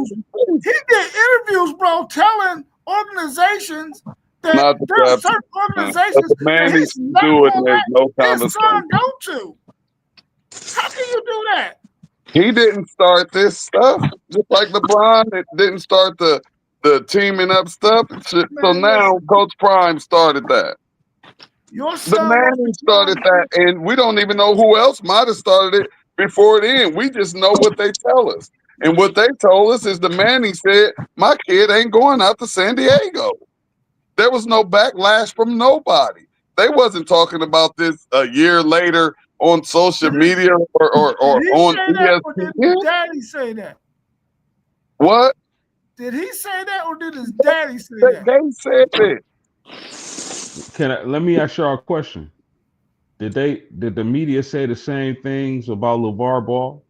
He did interviews, bro, telling organizations that there's certain organizations man needs to do it. There's no his son conversation. go to. How can you do that? He didn't start this stuff, just like LeBron didn't start the teaming up stuff. So now Coach Prime started that. Your son The man started that, and we don't even know who else might have started it before then. We just know what they tell us. And what they told us is the Manning said, my kid ain't going out to San Diego. There was no backlash from nobody. They wasn't talking about this a year later on social media or on ESPN. Or did his daddy say that? What? Did he say that, or did his daddy say that? They said it. Let me ask y'all a question. Did the media say the same things about LeVar Ball?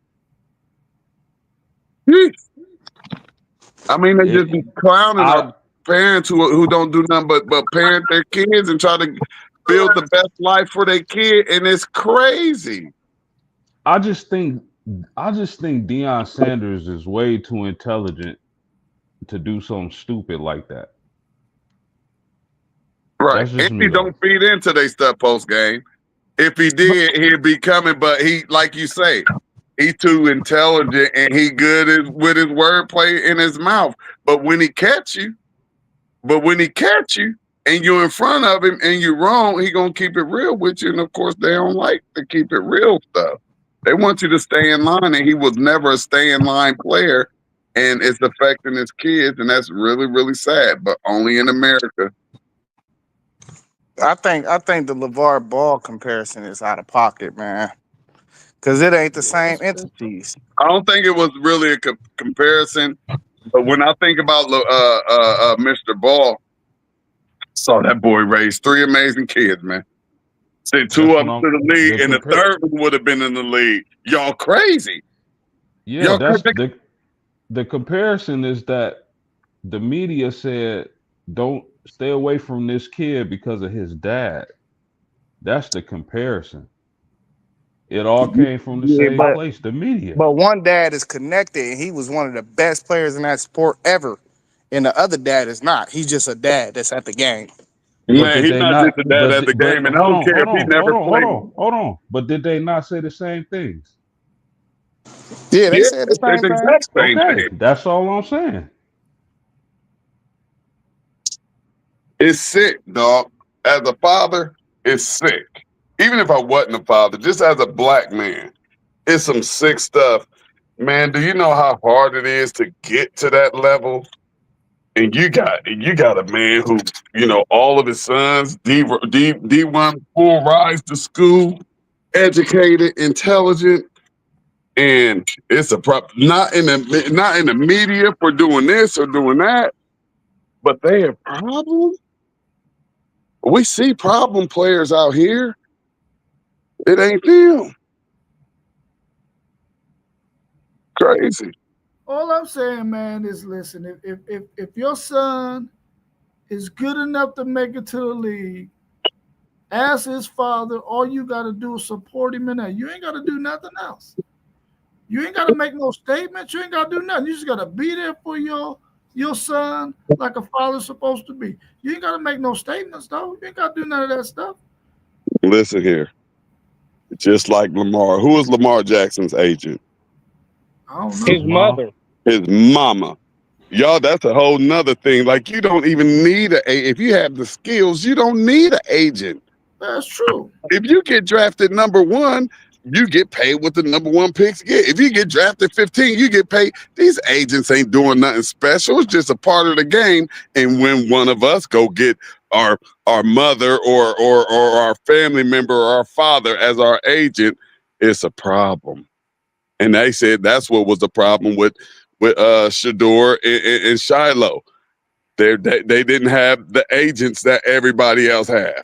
I mean, they just be clowning our parents who don't do nothing but parent their kids and try to build the best life for their kid, and it's crazy. I just think Deion Sanders is way too intelligent to do something stupid like that. Right. And he don't feed into their stuff post game. If he did, he'd be coming, but he, like you say, he too intelligent and he good with his wordplay in his mouth. But when he catch you and you're in front of him and you're wrong, he gonna keep it real with you. And of course, they don't like to keep it real stuff. They want you to stay in line, and he was never a stay in line player, and it's affecting his kids, and that's really, really sad. But only in America. I think the LeVar Ball comparison is out of pocket, man, because it ain't the same entities. I don't think it was really a comparison, but when I think about Mr. Ball, I saw that boy raise 3 amazing kids, man. Sent 2 of them to the league, and the third one would have been in the league. Y'all crazy. Yeah, the comparison is that the media said don't stay away from this kid because of his dad. That's the comparison. It all came from the Yeah, same but place, the media. one dad is connected, and he was one of the best players in that sport ever, and the other dad is not. He's just a dad that's at the game. But Man, did he's they not just not? a dad at the But game, and I hold don't on, care hold if he on, hold never on, hold played. on, hold on. But did they not say the same things? Yeah, they Yeah, said the it's same the thing. exact same Okay, thing. that's all I'm saying. It's sick, dog. As a father, it's sick. Even if I wasn't a father, just as a black man, it's some sick stuff. Man, do you know how hard it is to get to that level? And you got a man who, all of his sons, D1 full rise to school, educated, intelligent, and it's a not in the media for doing this or doing that, but they have problems. We see problem players out here. It ain't them. Crazy. All I'm saying, man, is listen. If your son is good enough to make it to the league, as his father, all you got to do is support him in that. You ain't got to do nothing else. You ain't got to make no statements. You ain't got to do nothing. You just got to be there for your son like a father's supposed to be. You ain't got to make no statements, though. You ain't got to do none of that stuff. Listen here. Just like Lamar. Who is Lamar Jackson's agent? I don't know. His mother. His mama. Y'all, that's a whole nother thing. Like, you don't even need if you have the skills, you don't need an agent. That's true. If you get drafted number 1, you get paid what the number 1 picks get. If you get drafted 15, you get paid. These agents ain't doing nothing special. It's just a part of the game. And when one of us go get our mother or our family member or our father as our agent, it's a problem. And they said that's what was the problem with Shador and Shiloh. They didn't have the agents that everybody else had.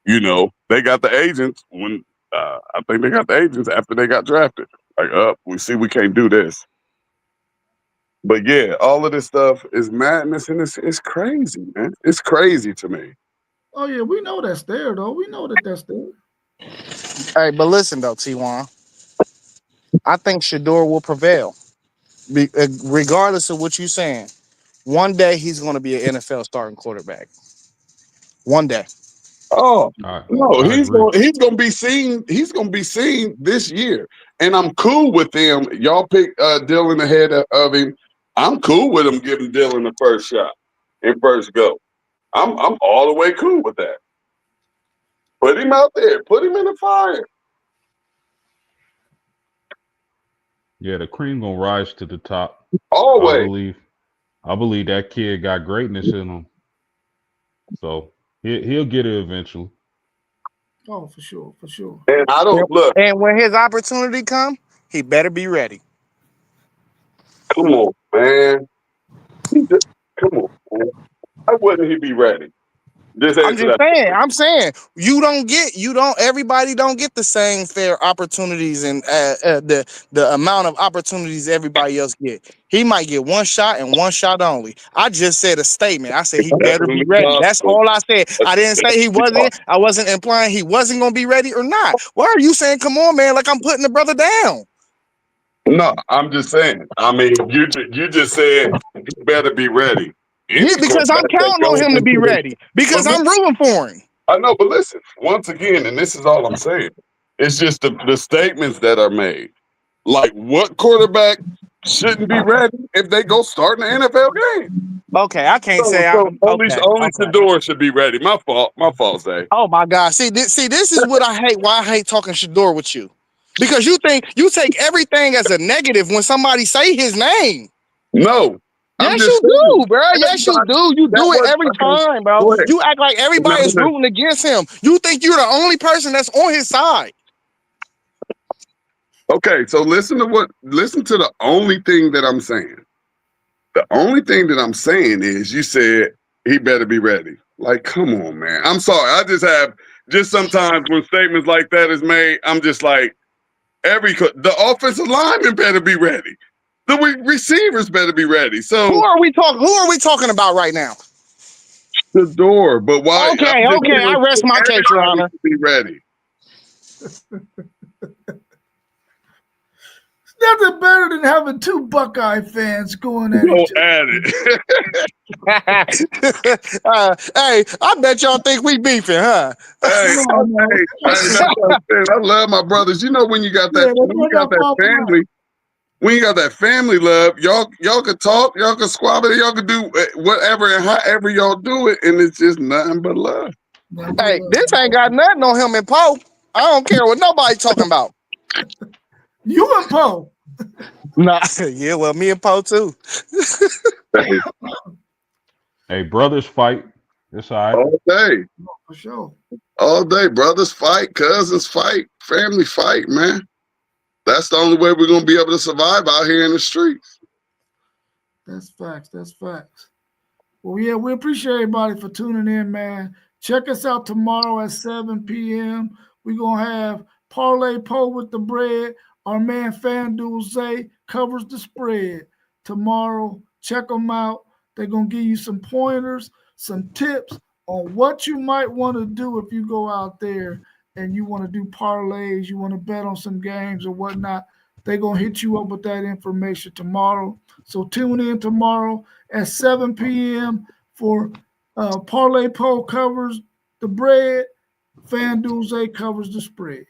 They got the agents when I think they got the agents after they got drafted. Like, we see we can't do this. But yeah, all of this stuff is madness, and it's crazy, man. It's crazy to me. Oh, yeah, we know that's there, though. We know that that's there. Hey, but listen, though, T1, I think Shador will prevail. Regardless of what you're saying, one day he's going to be an NFL starting quarterback. One day. Oh no, I he's agree. gonna be seen. He's gonna be seen this year, and I'm cool with them. Y'all pick Dylan ahead of him. I'm cool with him giving Dylan the first shot and first go. I'm all the way cool with that. Put him out there. Put him in the fire. Yeah, the cream gonna rise to the top. I Always. believe that kid got greatness in him. So he'll get it eventually. Oh, for sure, for sure. And I don't look. And when his opportunity comes, he better be ready. Come on, man. Come on, man. Why wouldn't he be ready? Just I'm answer just that. saying, everybody don't get the same fair opportunities and the amount of opportunities everybody else get. He might get one shot and one shot only. I just said a statement. I said he better be Definitely ready. That's possible. all I said. I didn't say he wasn't. I wasn't implying he wasn't going to be ready or not. Why are you saying, come on, man, like I'm putting the brother down? No, I'm just saying. I mean, you just said he better be ready. Yeah, because I'm counting on him to be ready. Because I'm rooting for him. I know, but listen, once again, and this is all I'm saying, it's just the statements that are made. Like, what quarterback shouldn't be ready if they go start in the NFL game? Okay, I can't say only Shador should be ready. My fault, Zay. Oh my God! See, this is what I hate. Why I hate talking Shador with you, because you think you take everything as a negative when somebody say his name. No, yes, you do, bro. Yes, you do. You do it every time, bro. You act like everybody is rooting against him. You think you're the only person that's on his side. Okay, so listen to the only thing that I'm saying. The only thing that I'm saying is you said he better be ready. Like, come on, man. I'm sorry. I just sometimes when statements like that is made, I'm just like, the offensive lineman better be ready. The receivers better be ready. So who are we talking about right now? Shador, but why? Okay, I rest my case, Your Honor. Be ready. Nothing better than having two Buckeye fans going at Go each other. at it. Hey, I bet y'all think we beefing, huh? Hey, Come on, man. that's what I'm saying. I love my brothers. You know when you got that, Yeah, when you got that family, when you got that family love, y'all can talk, y'all can squabble, y'all can do whatever and however y'all do it, and it's just nothing but love. Hey, this ain't got nothing on him and Poe. I don't care what nobody talking about. You and Poe. Nah, yeah, well, me and Poe too. Hey, brothers fight. It's all right. All day, For sure. all day, brothers fight, cousins fight, family fight, man. That's the only way we're gonna be able to survive out here in the streets. That's facts. That's facts. Well, yeah, we appreciate everybody for tuning in, man. Check us out tomorrow at 7 p.m. We're going to have Parlay Poe with the bread. Our man FanDuel Zay covers the spread tomorrow. Check them out. They're going to give you some pointers, some tips on what you might want to do if you go out there and you want to do parlays, you want to bet on some games or whatnot. They're going to hit you up with that information tomorrow. So tune in tomorrow at 7 p.m. for Parlay Poe covers the bread. FanDuel Zay covers the spread.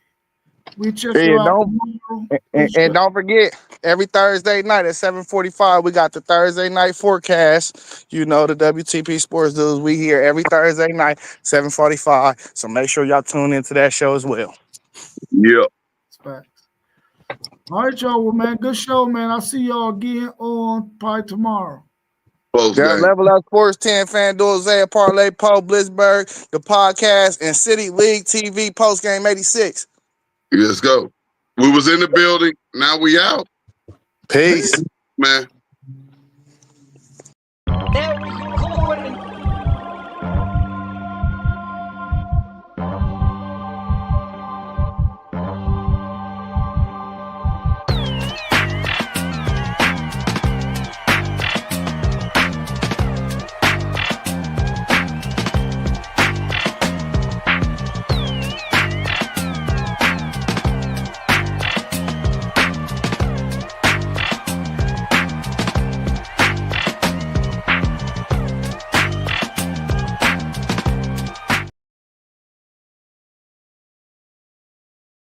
We check you out tomorrow. And don't forget, every Thursday night at 7:45, we got the Thursday night forecast. You know, the WTP Sports Dudes. We here every Thursday night, 7:45. So make sure y'all tune into that show as well. Yeah. Facts. All right, y'all. Well, man, good show, man. I'll see y'all again on probably tomorrow. Post Yeah, game. Level Up Sports 10, FanDuel, Zay, Parlay, Poe, Blitzberg, the podcast, and City League TV Post Game 86. Let's go. We was in the building. Now we out, Peace. man.